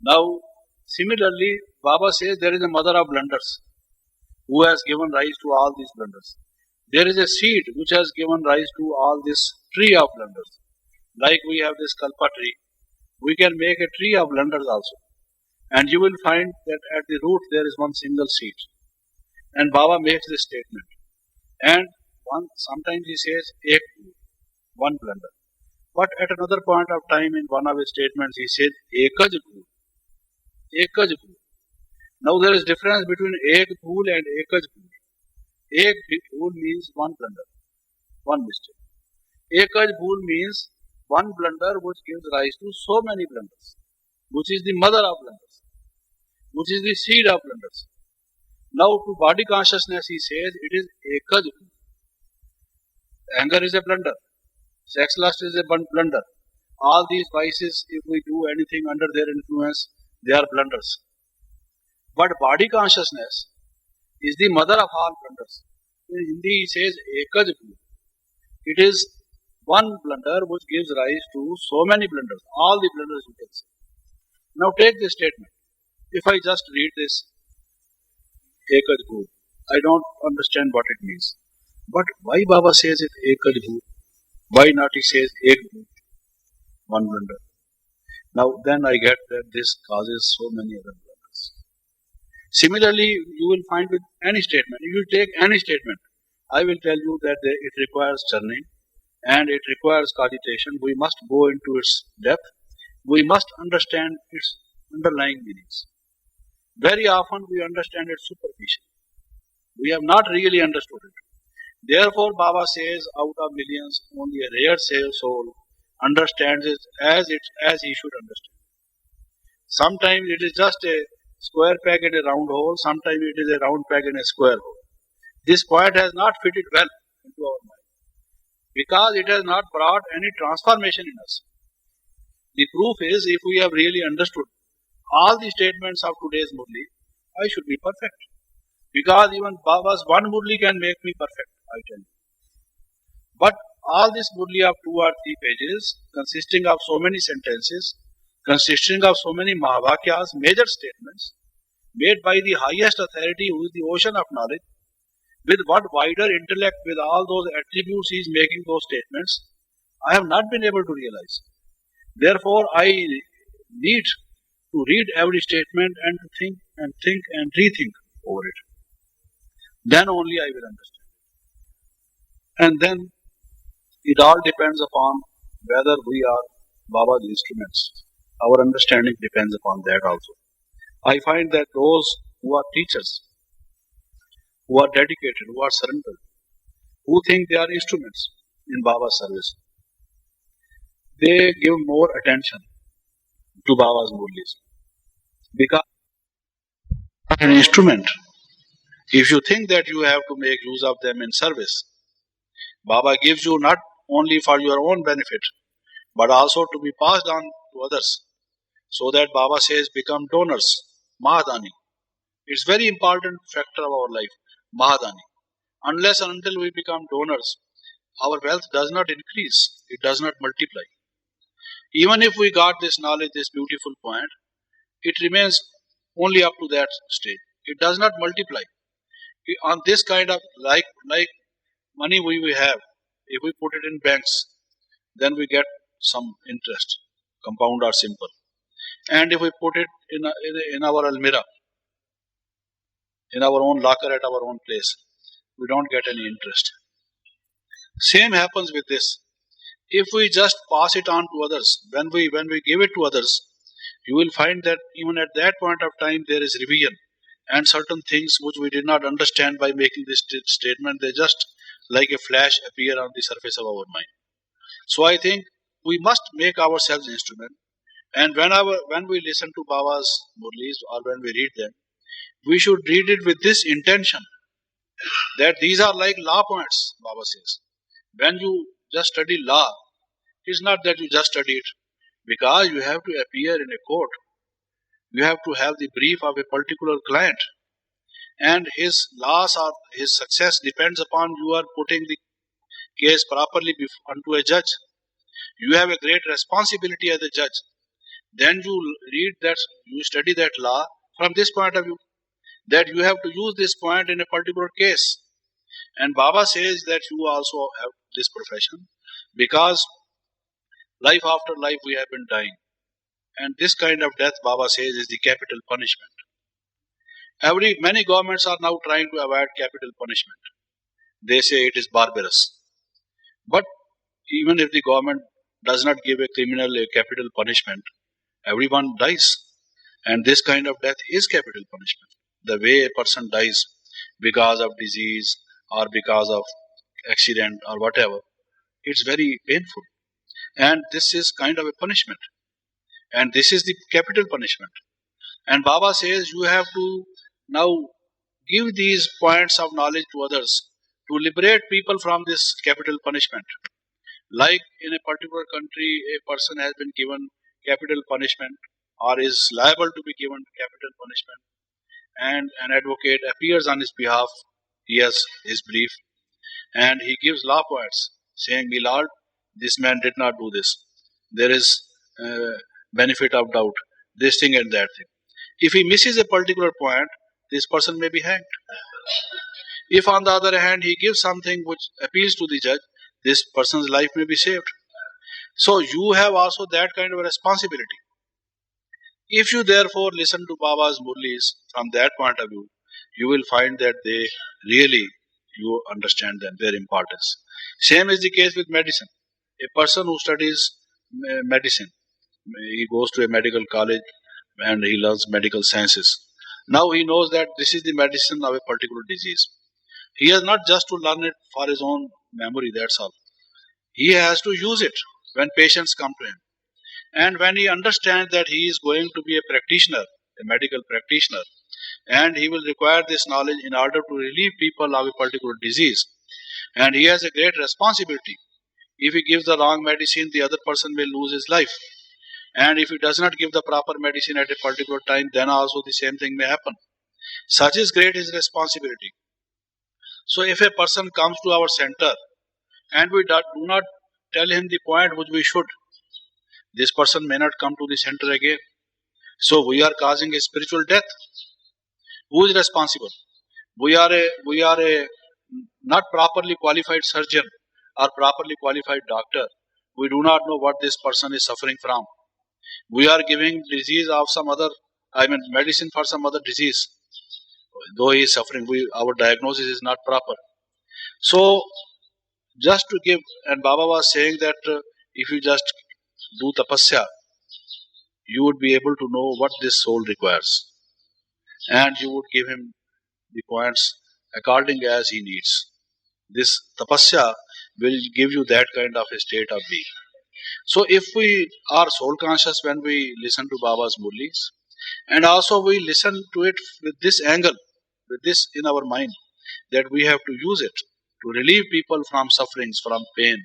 Now, similarly, Baba says there is a mother of blunders who has given rise to all these blunders. There is a seed which has given rise to all this tree of blunders. Like we have this kalpa tree, we can make a tree of blunders also. And you will find that at the root there is one single seed. And Baba makes this statement. And sometimes he says, ek bhool, one blunder. But at another point of time in one of his statements, he said, ekaj bhool. Ekaj bhool. Now there is difference between ek bhool and ekaj bhool. Ek bhool means one blunder, one mistake. Ekaj bhool means one blunder which gives rise to so many blunders, which is the mother of blunders, which is the seed of blunders. Now to body consciousness he says it is ekaj bhool. Anger is a blunder, sex lust is a blunder. All these vices, if we do anything under their influence, they are blunders. But body consciousness is the mother of all blunders. In Hindi he says ekaj bhool. It is one blunder which gives rise to so many blunders, all the blunders you can say. Now take this statement. If I just read this ekaj bhool, I don't understand what it means. But why Baba says it ekaj bhool? Why not he says ek bhool, one blunder? Now then I get that this causes so many other blunders. Similarly, you will find with any statement, if you take any statement, I will tell you that it requires churning and it requires cogitation. We must go into its depth. We must understand its underlying meanings. Very often we understand it superficially. We have not really understood it. Therefore, Baba says, out of millions, only a rare soul understands it as he should understand. Sometimes it is just a square peg in a round hole, sometimes it is a round peg in a square hole. This point has not fitted well into our mind because it has not brought any transformation in us. The proof is, if we have really understood all the statements of today's Murli, I should be perfect. Because even Baba's one Murli can make me perfect, I tell you. But all this Murli of 2 or 3 pages, consisting of so many sentences, consisting of so many Mahavakyas, major statements, made by the highest authority who is the ocean of knowledge, with what wider intellect, with all those attributes he is making those statements, I have not been able to realize. Therefore, I need to read every statement and to think and rethink over it. Then only I will understand. And then it all depends upon whether we are Baba's instruments. Our understanding depends upon that also. I find that those who are teachers, who are dedicated, who are surrendered, who think they are instruments in Baba's service, they give more attention to Baba's murlis. Because an instrument, if you think that you have to make use of them in service, Baba gives you not only for your own benefit, but also to be passed on to others. So that Baba says, become donors, Mahadani. It's very important factor of our life, Mahadani. Unless and until we become donors, our wealth does not increase, it does not multiply. Even if we got this knowledge, this beautiful point, it remains only up to that stage. It does not multiply. On this kind of like money we have, if we put it in banks, then we get some interest, compound or simple. And if we put it in our almirah, in our own locker at our own place, we don't get any interest. Same happens with this. If we just pass it on to others, when we give it to others, you will find that even at that point of time there is revision, and certain things which we did not understand by making this statement, they just like a flash appear on the surface of our mind. So I think we must make ourselves instrument, and when we listen to Baba's murlis or when we read them, we should read it with this intention that these are like law points. Baba says, when you just study law, it's not that you just study it, because you have to appear in a court. You have to have the brief of a particular client, and his loss or his success depends upon you are putting the case properly unto a judge. You have a great responsibility as a judge. Then you read that, you study that law from this point of view, that you have to use this point in a particular case. And Baba says that you also have this profession, because life after life we have been dying. And this kind of death, Baba says, is the capital punishment. Many governments are now trying to avoid capital punishment. They say it is barbarous. But even if the government does not give a criminal a capital punishment, everyone dies. And this kind of death is capital punishment. The way a person dies because of disease or because of accident or whatever, it's very painful. And this is kind of a punishment. And this is the capital punishment. And Baba says you have to now give these points of knowledge to others to liberate people from this capital punishment. Like in a particular country, a person has been given capital punishment or is liable to be given capital punishment, and an advocate appears on his behalf. He has his brief and he gives law points saying, "My lord, this man did not do this. There is benefit of doubt, this thing and that thing." If he misses a particular point, this person may be hanged. If on the other hand he gives something which appeals to the judge, this person's life may be saved. So you have also that kind of a responsibility. If you therefore listen to Baba's murlis from that point of view, you will find that they really, you understand them, their importance. Same is the case with medicine. A person who studies medicine, he goes to a medical college and he learns medical sciences. Now he knows that this is the medicine of a particular disease. He has not just to learn it for his own memory, that's all. He has to use it when patients come to him. And when he understands that he is going to be a practitioner, a medical practitioner, and he will require this knowledge in order to relieve people of a particular disease, and he has a great responsibility. If he gives the wrong medicine, the other person may lose his life. And if he does not give the proper medicine at a particular time, then also the same thing may happen. Such is great his responsibility. So if a person comes to our center and we do not tell him the point which we should, this person may not come to the center again. So we are causing a spiritual death. Who is responsible? We are a not properly qualified surgeon or properly qualified doctor. We do not know what this person is suffering from. We are giving disease of some other, medicine for some other disease. Though he is suffering, our diagnosis is not proper. So, just to give, and Baba was saying that if you just do tapasya, you would be able to know what this soul requires. And you would give him the points according as he needs. This tapasya will give you that kind of a state of being. So if we are soul conscious when we listen to Baba's Murlis, and also we listen to it with this angle, with this in our mind, that we have to use it to relieve people from sufferings, from pain,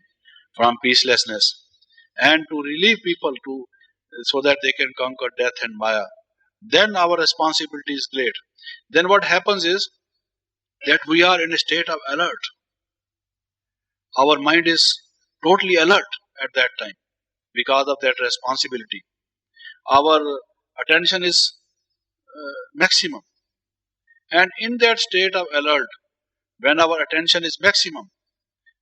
from peacelessness, and to relieve people so that they can conquer death and Maya, then our responsibility is great. Then what happens is that we are in a state of alert. Our mind is totally alert at that time because of that responsibility. Our attention is maximum. And in that state of alert, when our attention is maximum,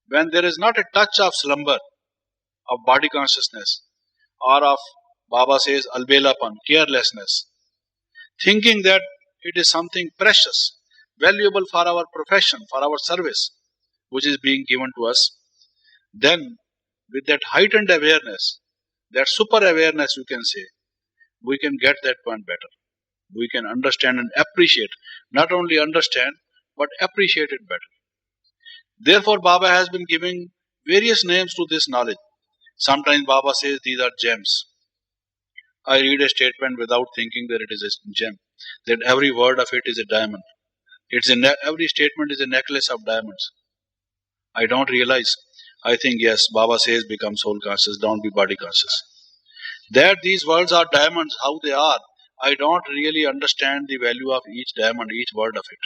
when there is not a touch of slumber, of body consciousness, or of, Baba says, albelapan, carelessness, thinking that it is something precious, valuable for our profession, for our service, which is being given to us, then with that heightened awareness, that super awareness you can say, we can get that point better. We can understand and appreciate, not only understand, but appreciate it better. Therefore, Baba has been giving various names to this knowledge. Sometimes Baba says these are gems. I read a statement without thinking that it is a gem, that every word of it is a diamond. Every statement is a necklace of diamonds. I don't realize. I think, yes, Baba says become soul conscious, don't be body conscious. That these words are diamonds, how they are, I don't really understand the value of each diamond, each word of it.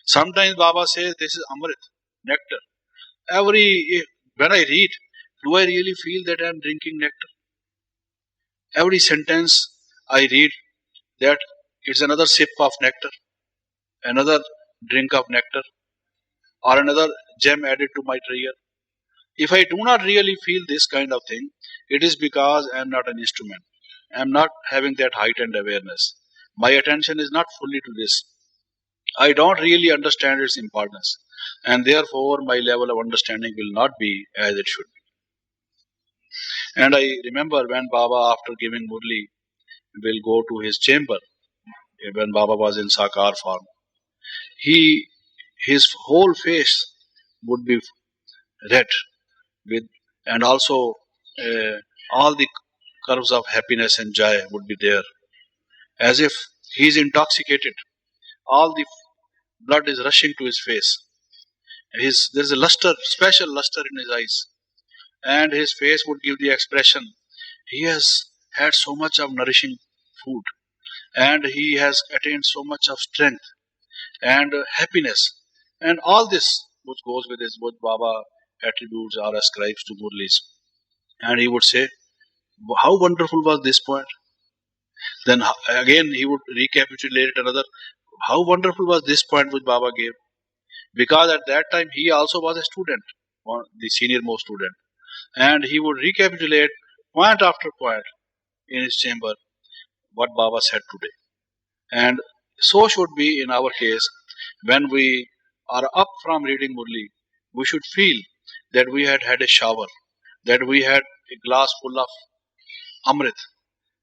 Sometimes Baba says this is Amrit, nectar. When I read, do I really feel that I am drinking nectar? Every sentence I read that it's another sip of nectar, another drink of nectar, or another gem added to my treasure. If I do not really feel this kind of thing, it is because I am not an instrument. I am not having that heightened awareness. My attention is not fully to this. I don't really understand its importance, and therefore my level of understanding will not be as it should be. And I remember when Baba, after giving Murli, will go to his chamber, when Baba was in Sakar form, his whole face would be red with, and also all the curves of happiness and joy would be there, as if he is intoxicated. All the blood is rushing to his face. There is a luster, special luster in his eyes, and his face would give the expression he has had so much of nourishing food, and he has attained so much of strength and happiness, and all this which goes with his, what Baba attributes or ascribes to Murlis. And he would say, how wonderful was this point? Then again he would recapitulate another, how wonderful was this point which Baba gave? Because at that time he also was a student, the senior most student, and he would recapitulate point after point in his chamber what Baba said today. And so should be in our case. When we are up from reading Murli, we should feel that we had had a shower, that we had a glass full of Amrit,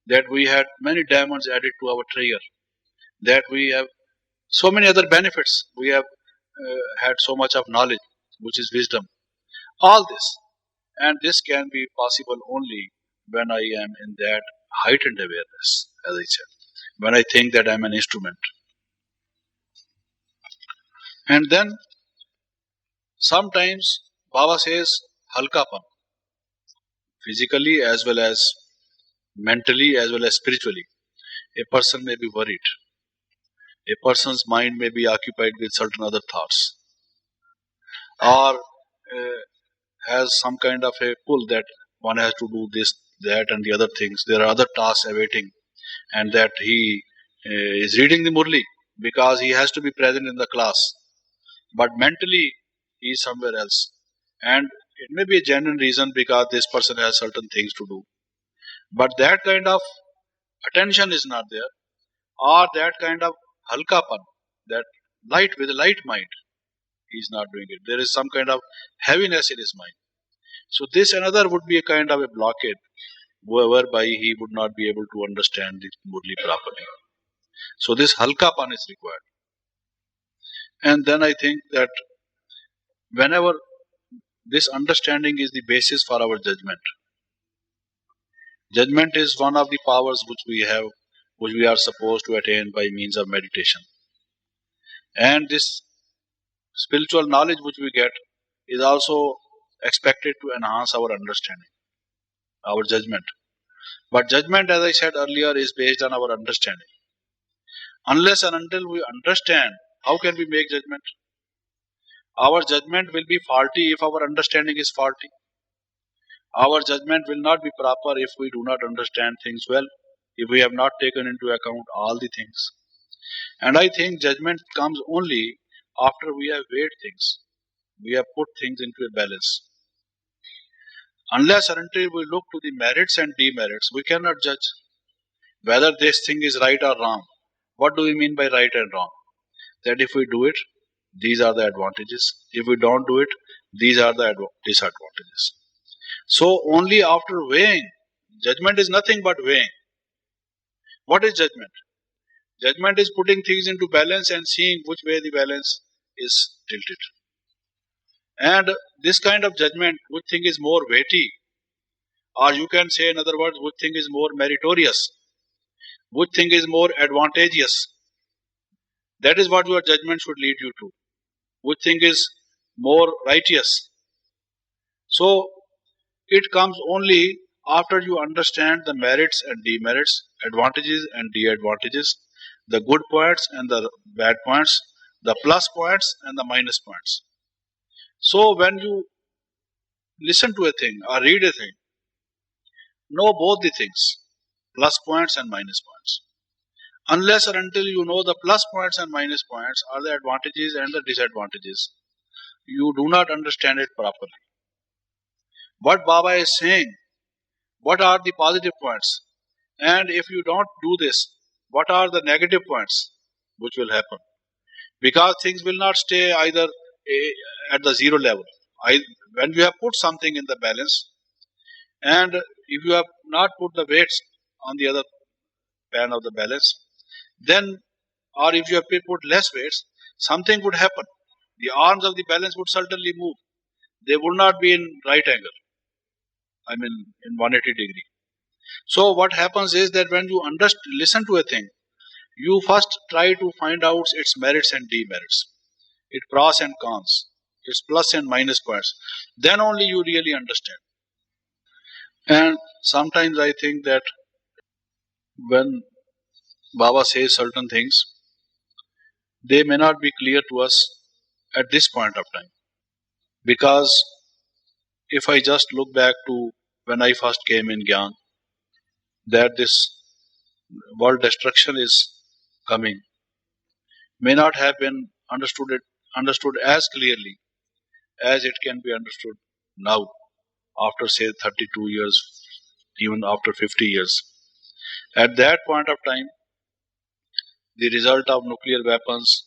that we had many diamonds added to our treasure, that we have so many other benefits. We have had so much of knowledge, which is wisdom. All this. And this can be possible only when I am in that heightened awareness, as I said, when I think that I am an instrument. And then sometimes Baba says halkapan, physically as well as mentally as well as spiritually. A person may be worried. A person's mind may be occupied with certain other thoughts, or has some kind of a pull that one has to do this, that, and the other things. There are other tasks awaiting, and that he is reading the Murli. because he has to be present in the class, but mentally he is somewhere else. And it may be a genuine reason because this person has certain things to do. But that kind of attention is not there, or that kind of halkapan, that light with a light mind, he is not doing it. There is some kind of heaviness in his mind. So this another would be a kind of a blockade whereby he would not be able to understand the Murli properly. So this halkapan is required. And then I think that whenever this understanding is the basis for our judgment. Judgment is one of the powers which we have, which we are supposed to attain by means of meditation. And this spiritual knowledge which we get is also expected to enhance our understanding, our judgment. But judgment, as I said earlier, is based on our understanding. Unless and until we understand, how can we make judgment? Our judgment will be faulty if our understanding is faulty. Our judgment will not be proper if we do not understand things well, if we have not taken into account all the things. And I think judgment comes only after we have weighed things. We have put things into a balance. Unless and until we look to the merits and demerits, we cannot judge whether this thing is right or wrong. What do we mean by right and wrong? That if we do it, these are the advantages. If we don't do it, these are the disadvantages. So only after weighing, judgment is nothing but weighing. What is judgment? Judgment is putting things into balance and seeing which way the balance is tilted. And this kind of judgment, which thing is more weighty, or you can say in other words, which thing is more meritorious, which thing is more advantageous, that is what your judgment should lead you to. Which thing is more righteous. So it comes only after you understand the merits and demerits, advantages and disadvantages, the good points and the bad points, the plus points and the minus points. So when you listen to a thing or read a thing, know both the things, plus points and minus points. Unless or until you know the plus points and minus points are the advantages and the disadvantages, you do not understand it properly. What Baba is saying, what are the positive points? And if you don't do this, what are the negative points which will happen? Because things will not stay either at the zero level. When you have put something in the balance, and if you have not put the weights on the other pan of the balance, then, or if you have put less weights, something would happen. The arms of the balance would certainly move. They would not be in right angle. I mean, in 180 degree. So what happens is that when you listen to a thing, you first try to find out its merits and demerits, its pros and cons, its plus and minus points. Then only you really understand. And sometimes I think that when Baba says certain things, they may not be clear to us at this point of time. Because if I just look back to when I first came in Gyan, that this world destruction is coming, may not have been understood as clearly as it can be understood now, after say 32 years, even after 50 years. At that point of time, the result of nuclear weapons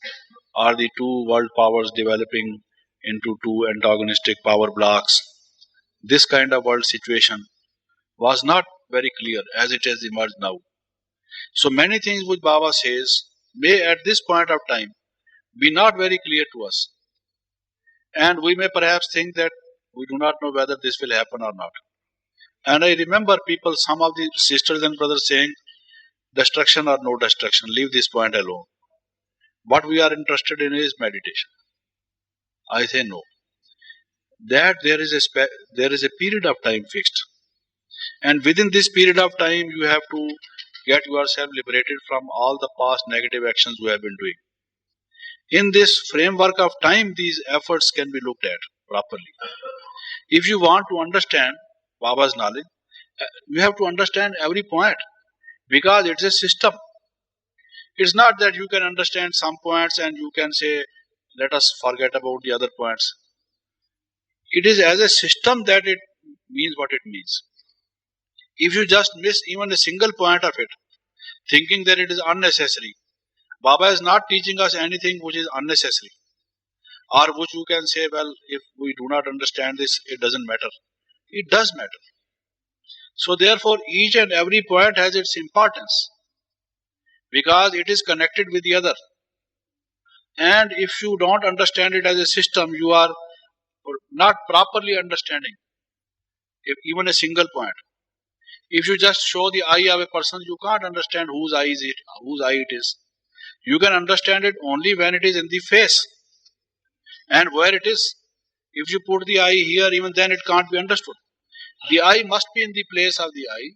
are the two world powers developing into two antagonistic power blocks. This kind of world situation was not very clear as it has emerged now. So many things which Baba says may at this point of time be not very clear to us. And we may perhaps think that we do not know whether this will happen or not. And I remember people, some of the sisters and brothers saying, destruction or no destruction, leave this point alone. What we are interested in is meditation. I say no. That there is a period of time fixed. And within this period of time, you have to get yourself liberated from all the past negative actions you have been doing. In this framework of time, these efforts can be looked at properly. If you want to understand Baba's knowledge, you have to understand every point, because it's a system. It's not that you can understand some points and you can say, let us forget about the other points. It is as a system that it means what it means. If you just miss even a single point of it, thinking that it is unnecessary, Baba is not teaching us anything which is unnecessary, or which you can say, well, if we do not understand this, it doesn't matter. It does matter. So therefore, each and every point has its importance, because it is connected with the other. And if you don't understand it as a system, you are not properly understanding even a single point. If you just show the eye of a person, you can't understand whose eye it is. You can understand it only when it is in the face and where it is. If you put the eye here, even then it can't be understood. The eye must be in the place of the eye,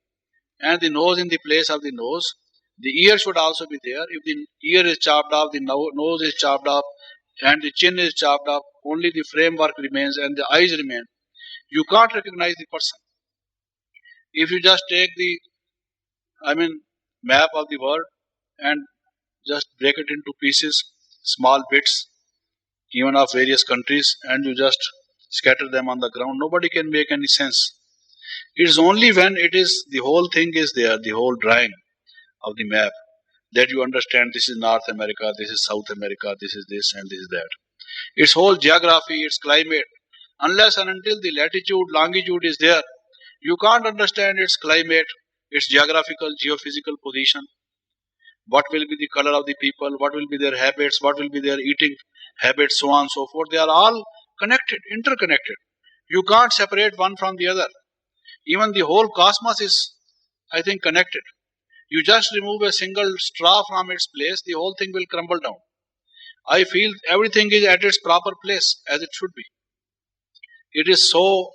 and the nose in the place of the nose. The ear should also be there. If the ear is chopped off, the nose is chopped off, and the chin is chopped off, only the framework remains and the eyes remain. You can't recognize the person. If you just take the, map of the world and just break it into pieces, small bits, even of various countries, and you just scatter them on the ground, nobody can make any sense. It is only when it is, the whole thing is there, the whole drawing of the map, that you understand this is North America, this is South America, this is this and this is that. Its whole geography, its climate. Unless and until the latitude, longitude is there, you can't understand its climate, its geographical, geophysical position. What will be the color of the people, what will be their habits, what will be their eating habits, so on and so forth. They are all connected, interconnected. You can't separate one from the other. Even the whole cosmos is, I think, connected. You just remove a single straw from its place, the whole thing will crumble down. I feel everything is at its proper place, as it should be. It is so,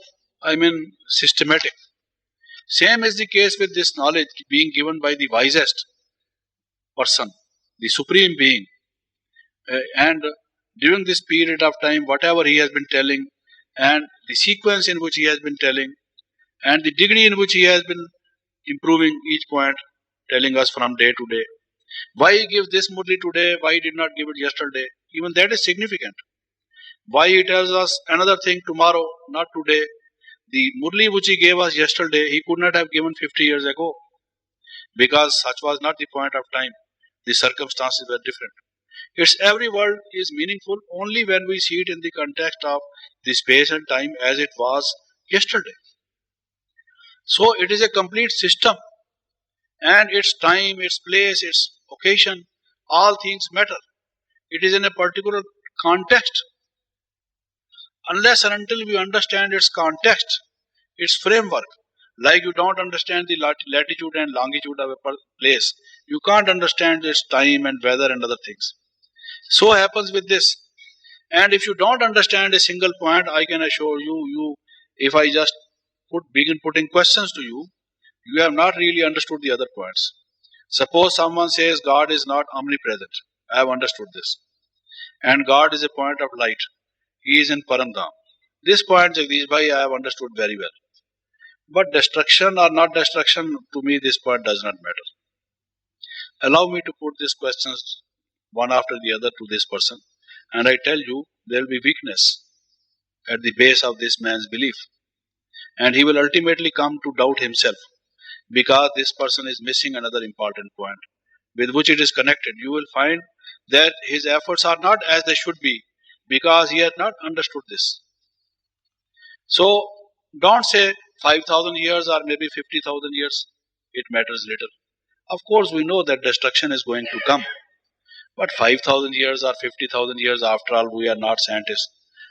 systematic. Same is the case with this knowledge being given by the wisest person, the Supreme Being. And during this period of time, whatever he has been telling, and the sequence in which he has been telling, and the degree in which he has been improving each point, telling us from day to day. Why he gives this murli today, why he did not give it yesterday, even that is significant. Why he tells us another thing tomorrow, not today. The murli which he gave us yesterday, he could not have given 50 years ago, because such was not the point of time. The circumstances were different. Its every word is meaningful only when we see it in the context of the space and time as it was yesterday. So it is a complete system, and its time, its place, its occasion, all things matter. It is in a particular context. Unless and until we understand its context, its framework, like you don't understand the latitude and longitude of a place, you can't understand its time and weather and other things. So happens with this. And if you don't understand a single point, I can assure you, if I just begin putting questions to you, you have not really understood the other points. Suppose someone says God is not omnipresent. I have understood this. And God is a point of light. He is in Paramdham. This point, Jagdish Bhai, I have understood very well. But destruction or not destruction, to me this point does not matter. Allow me to put these questions one after the other to this person, and I tell you, there will be weakness at the base of this man's belief. And he will ultimately come to doubt himself, because this person is missing another important point with which it is connected. You will find that his efforts are not as they should be, because he has not understood this. So don't say 5,000 years or maybe 50,000 years, it matters little. Of course we know that destruction is going to come, but 5,000 years or 50,000 years, after all, we are not scientists.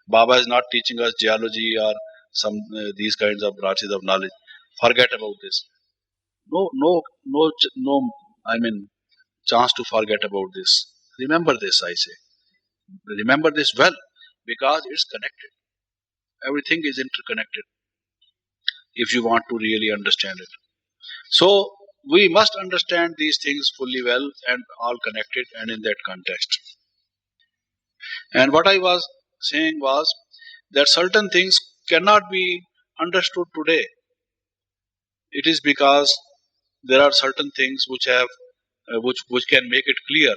Baba is not teaching us geology or some these kinds of branches of knowledge. Forget about this. No, chance to forget about this. Remember this, I say. Remember this well, because it's connected. Everything is interconnected if you want to really understand it. So we must understand these things fully well and all connected and in that context. And what I was saying was that certain things cannot be understood today. It is because there are certain things which have which can make it clear.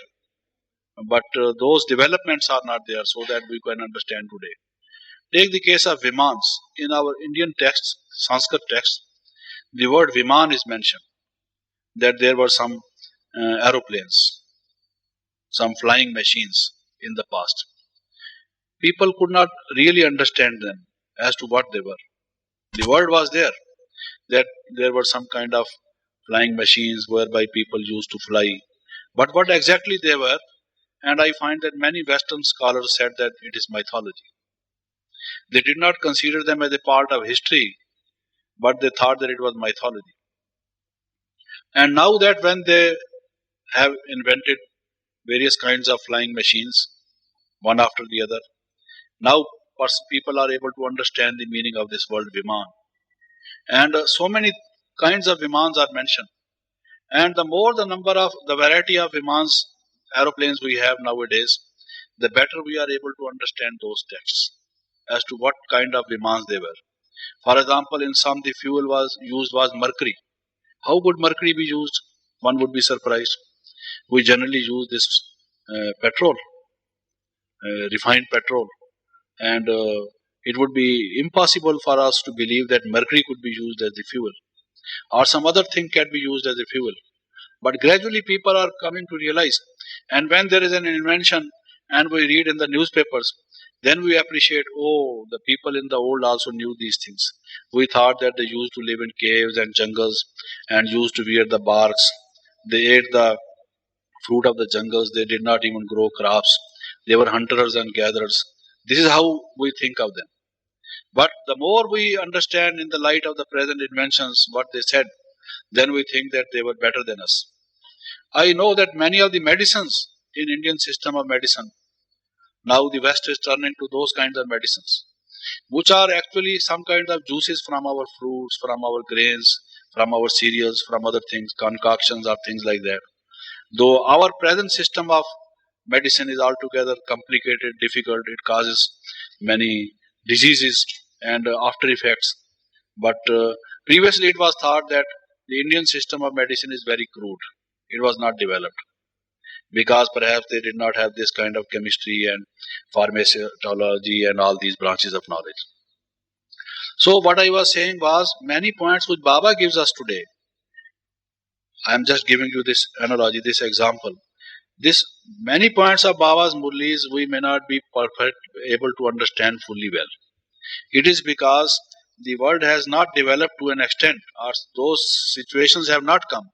But those developments are not there so that we can understand today. Take the case of Vimans. In our Indian texts, Sanskrit texts, the word Viman is mentioned, that there were some aeroplanes, some flying machines in the past. People could not really understand them as to what they were. The word was there, that there were some kind of flying machines whereby people used to fly. But what exactly they were, and I find that many Western scholars said that it is mythology. They did not consider them as a part of history, but they thought that it was mythology. And now that when they have invented various kinds of flying machines, one after the other, now people are able to understand the meaning of this word Viman. And so many kinds of Vimans are mentioned. And the more the variety of Vimans, aeroplanes we have nowadays, the better we are able to understand those texts as to what kind of Vimans they were. For example, in some the fuel used was mercury. How would mercury be used? One would be surprised. We generally use this petrol, refined petrol, and it would be impossible for us to believe that mercury could be used as the fuel, or some other thing can be used as a fuel. But gradually people are coming to realize, and when there is an invention and we read in the newspapers, then we appreciate, oh, the people in the old also knew these things. We thought that they used to live in caves and jungles and used to wear the barks. They ate the fruit of the jungles. They did not even grow crops. They were hunters and gatherers. This is how we think of them. But the more we understand in the light of the present inventions what they said, then we think that they were better than us. I know that many of the medicines in Indian system of medicine, now the West is turning to those kinds of medicines, which are actually some kind of juices from our fruits, from our grains, from our cereals, from other things, concoctions or things like that. Though our present system of medicine is altogether complicated, difficult, it causes many diseases and after effects. But previously it was thought that the Indian system of medicine is very crude. It was not developed because perhaps they did not have this kind of chemistry and pharmacology and all these branches of knowledge. So what I was saying was many points which Baba gives us today. I am just giving you this analogy, this example. This many points of Baba's Murlis we may not be able to understand fully well. It is because the world has not developed to an extent, or those situations have not come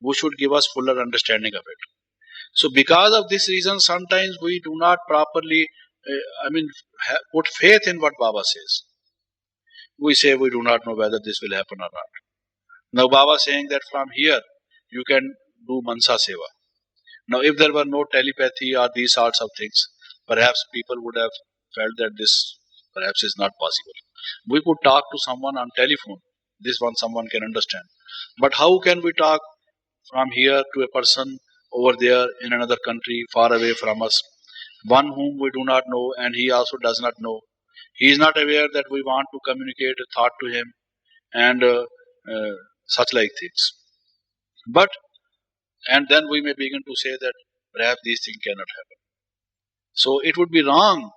which should give us fuller understanding of it. So because of this reason, sometimes we do not properly, put faith in what Baba says. We say we do not know whether this will happen or not. Now Baba saying that from here you can do Mansa Seva. Now if there were no telepathy or these sorts of things, perhaps people would have felt that this perhaps is not possible. We could talk to someone on telephone. This one someone can understand. But how can we talk from here to a person over there in another country far away from us, one whom we do not know and he also does not know? He is not aware that we want to communicate a thought to him and such like things. And then we may begin to say that perhaps these things cannot happen. So it would be wrong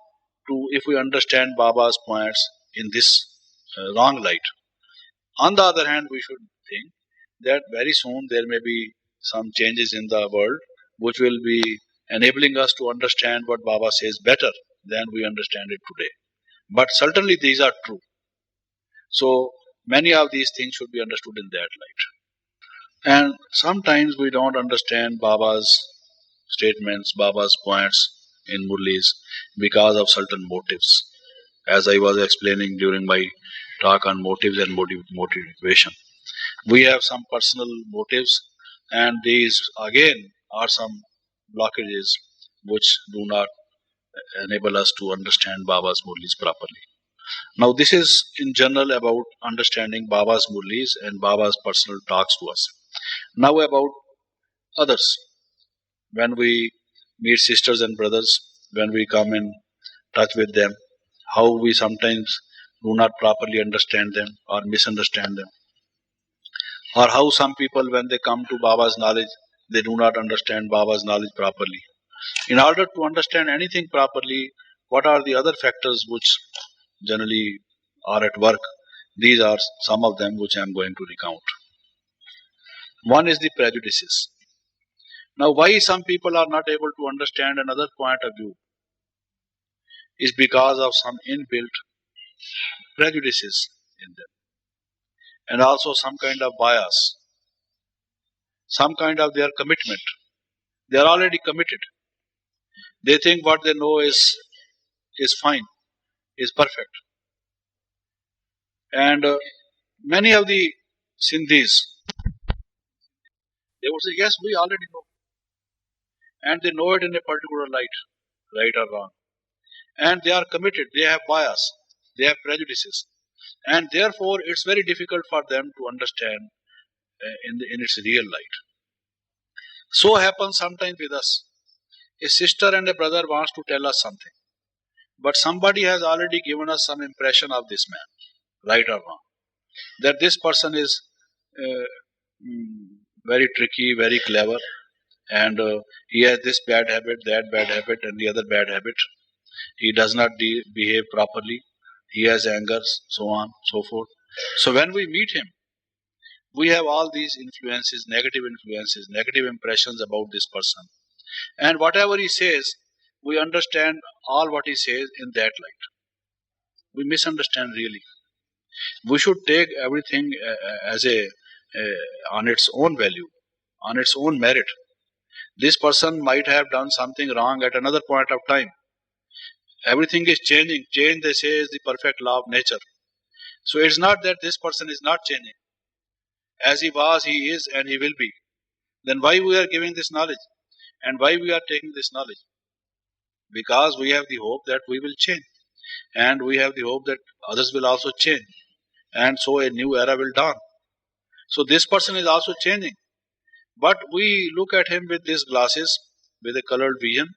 if we understand Baba's points in this wrong light. On the other hand, we should think that very soon there may be some changes in the world which will be enabling us to understand what Baba says better than we understand it today. But certainly these are true. So many of these things should be understood in that light. And sometimes we don't understand Baba's statements, Baba's points in Murlis because of certain motives. As I was explaining during my talk on motives and motivation, we have some personal motives, and these again are some blockages which do not enable us to understand Baba's Murlis properly. Now this is in general about understanding Baba's Murlis and Baba's personal talks to us. Now about others. When we meet sisters and brothers, when we come in touch with them, how we sometimes do not properly understand them or misunderstand them. Or how some people when they come to Baba's knowledge, They do not understand Baba's knowledge properly. In order to understand anything properly, what are the other factors which generally are at work? These are some of them which I am going to recount. One is the prejudices. Now, why some people are not able to understand another point of view is because of some inbuilt prejudices in them, and also some kind of bias, some kind of their commitment. They are already committed. They think what they know is fine, is perfect. And many of the Sindhis, they would say, yes, we already know. And they know it in a particular light, right or wrong. And they are committed, they have bias, they have prejudices. And therefore, it's very difficult for them to understand in its real light. So happens sometimes with us. A sister and a brother wants to tell us something. But somebody has already given us some impression of this man, right or wrong. That this person is very tricky, very clever, and he has this bad habit, that bad habit, and the other bad habit. He does not behave properly. He has angers, so on, so forth. So when we meet him, we have all these influences, negative impressions about this person. And whatever he says, we understand all what he says in that light. We misunderstand really. We should take everything as on its own value, on its own merit. This person might have done something wrong at another point of time. Everything is changing. Change, they say, is the perfect law of nature. So it's not that this person is not changing. As he was, he is, and he will be. Then why we are giving this knowledge? And why we are taking this knowledge? Because we have the hope that we will change. And we have the hope that others will also change. And so a new era will dawn. So this person is also changing. But we look at him with these glasses, with a colored vision,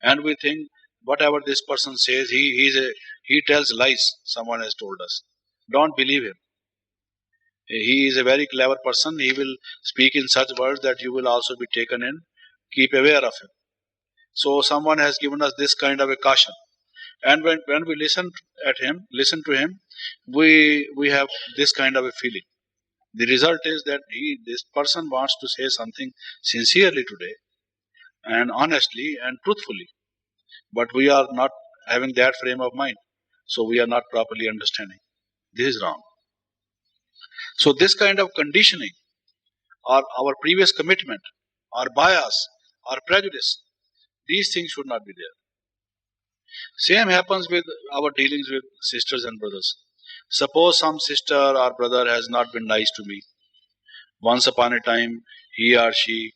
and we think whatever this person says, he tells lies, someone has told us. Don't believe him. He is a very clever person. He will speak in such words that you will also be taken in. Keep aware of him. So someone has given us this kind of a caution. And when we listen to him, we have this kind of a feeling. The result is that this person wants to say something sincerely today, and honestly and truthfully. But we are not having that frame of mind. So we are not properly understanding. This is wrong. So this kind of conditioning, or our previous commitment, our bias, our prejudice, these things should not be there. Same happens with our dealings with sisters and brothers. Suppose some sister or brother has not been nice to me. Once upon a time, he or she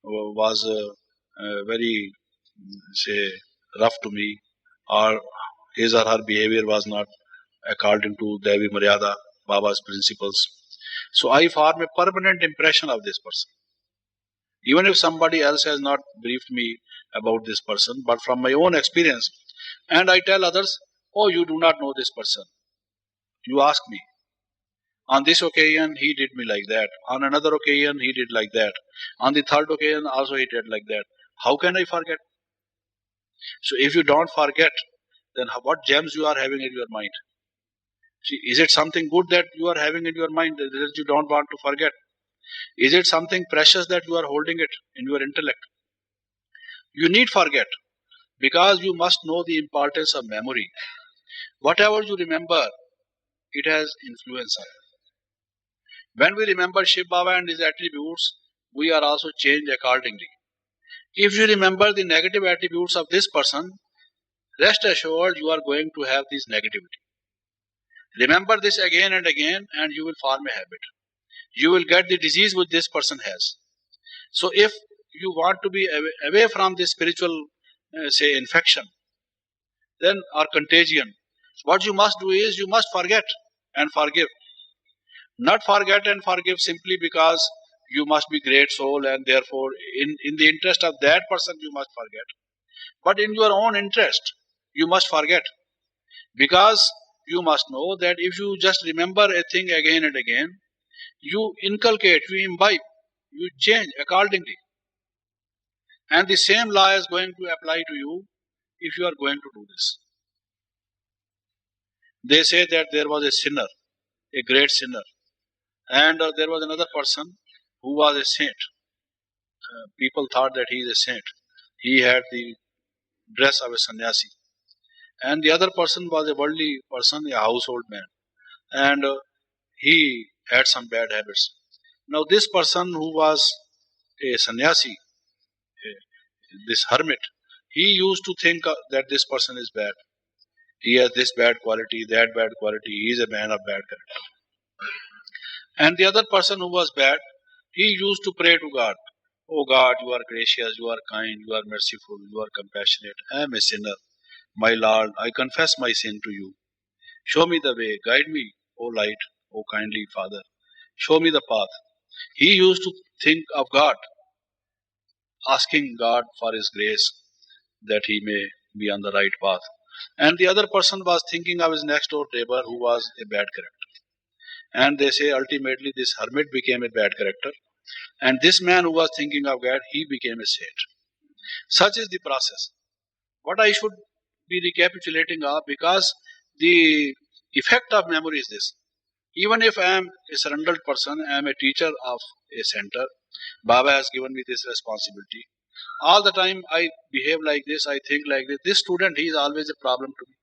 was very, say, rough to me, or his or her behavior was not according to Devi Maryada, Baba's principles. So I form a permanent impression of this person. Even if somebody else has not briefed me about this person, but from my own experience, and I tell others, oh, you do not know this person. You ask me. On this occasion, he did me like that. On another occasion, he did like that. On the third occasion, also he did like that. How can I forget? So if you don't forget, then what gems you are having in your mind? See, is it something good that you are having in your mind that you don't want to forget? Is it something precious that you are holding it in your intellect? You need forget, because you must know the importance of memory. Whatever you remember, it has influence on you. When we remember Shiv Baba and his attributes, we are also changed accordingly. If you remember the negative attributes of this person, rest assured you are going to have this negativity. Remember this again and again, and you will form a habit. You will get the disease which this person has. So if you want to be away from this spiritual, say, infection, then or contagion, what you must do is you must forget and forgive. Not forget and forgive simply because you must be great soul and therefore in the interest of that person you must forget. But in your own interest, you must forget. Because you must know that if you just remember a thing again and again, you inculcate, you imbibe, you change accordingly. And the same law is going to apply to you if you are going to do this. They say that there was a sinner, a great sinner, and there was another person who was a saint. People thought that he is a saint. He had the dress of a sannyasi. And the other person was a worldly person, a household man. And he had some bad habits. Now, this person who was a sannyasi, this hermit, he used to think that this person is bad. He has this bad quality, that bad quality. He is a man of bad character. And the other person who was bad, he used to pray to God. Oh God, you are gracious, you are kind, you are merciful, you are compassionate. I am a sinner. My Lord, I confess my sin to you. Show me the way, guide me, O light, O kindly Father. Show me the path. He used to think of God, asking God for His grace that he may be on the right path. And the other person was thinking of his next door neighbor who was a bad character. And they say ultimately this hermit became a bad character. And this man who was thinking of God, he became a saint. Such is the process. What I should be recapitulating of, because the effect of memory is this. Even if I am a surrendered person, I am a teacher of a center, Baba has given me this responsibility. All the time I behave like this, I think like this. This student, he is always a problem to me.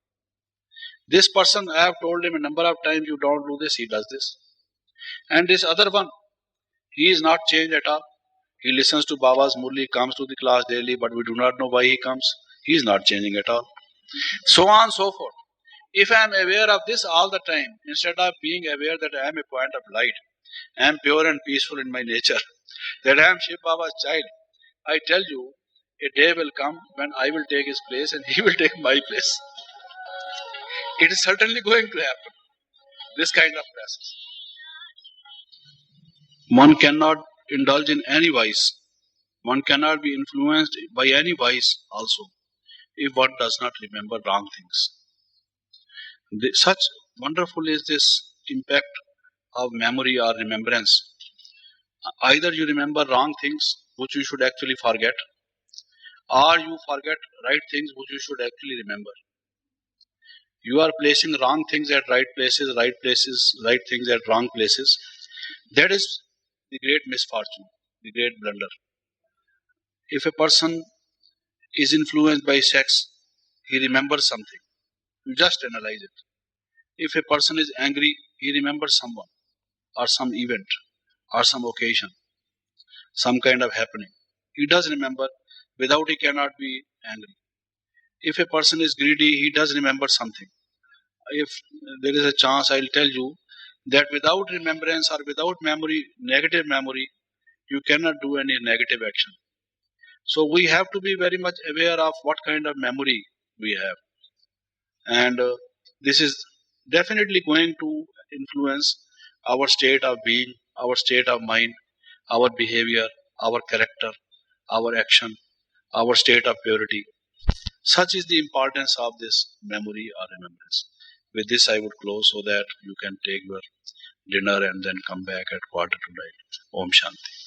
This person, I have told him a number of times, you don't do this, he does this. And this other one, he is not changed at all. He listens to Baba's Murli, comes to the class daily, but we do not know why he comes. He is not changing at all. So on and so forth. If I am aware of this all the time, instead of being aware that I am a point of light, I am pure and peaceful in my nature, that I am Shiv Baba's child, I tell you, a day will come when I will take his place and he will take my place. It is certainly going to happen. This kind of process. One cannot indulge in any vice. One cannot be influenced by any vice also if one does not remember wrong things. Such wonderful is this impact of memory or remembrance. Either you remember wrong things which you should actually forget, or you forget right things which you should actually remember. You are placing wrong things at right places, right things at wrong places. That is the great misfortune, the great blunder. If a person is influenced by sex, he remembers something. You just analyze it. If a person is angry, he remembers someone, or some event, or some occasion, some kind of happening. He does remember, without he cannot be angry. If a person is greedy, he does remember something. If there is a chance, I'll tell you that without remembrance or without memory, negative memory, you cannot do any negative action. So we have to be very much aware of what kind of memory we have. And this is definitely going to influence our state of being, our state of mind, our behavior, our character, our action, our state of purity. Such is the importance of this memory or remembrance. With this I would close so that you can take your dinner and then come back at 8:45. Om Shanti.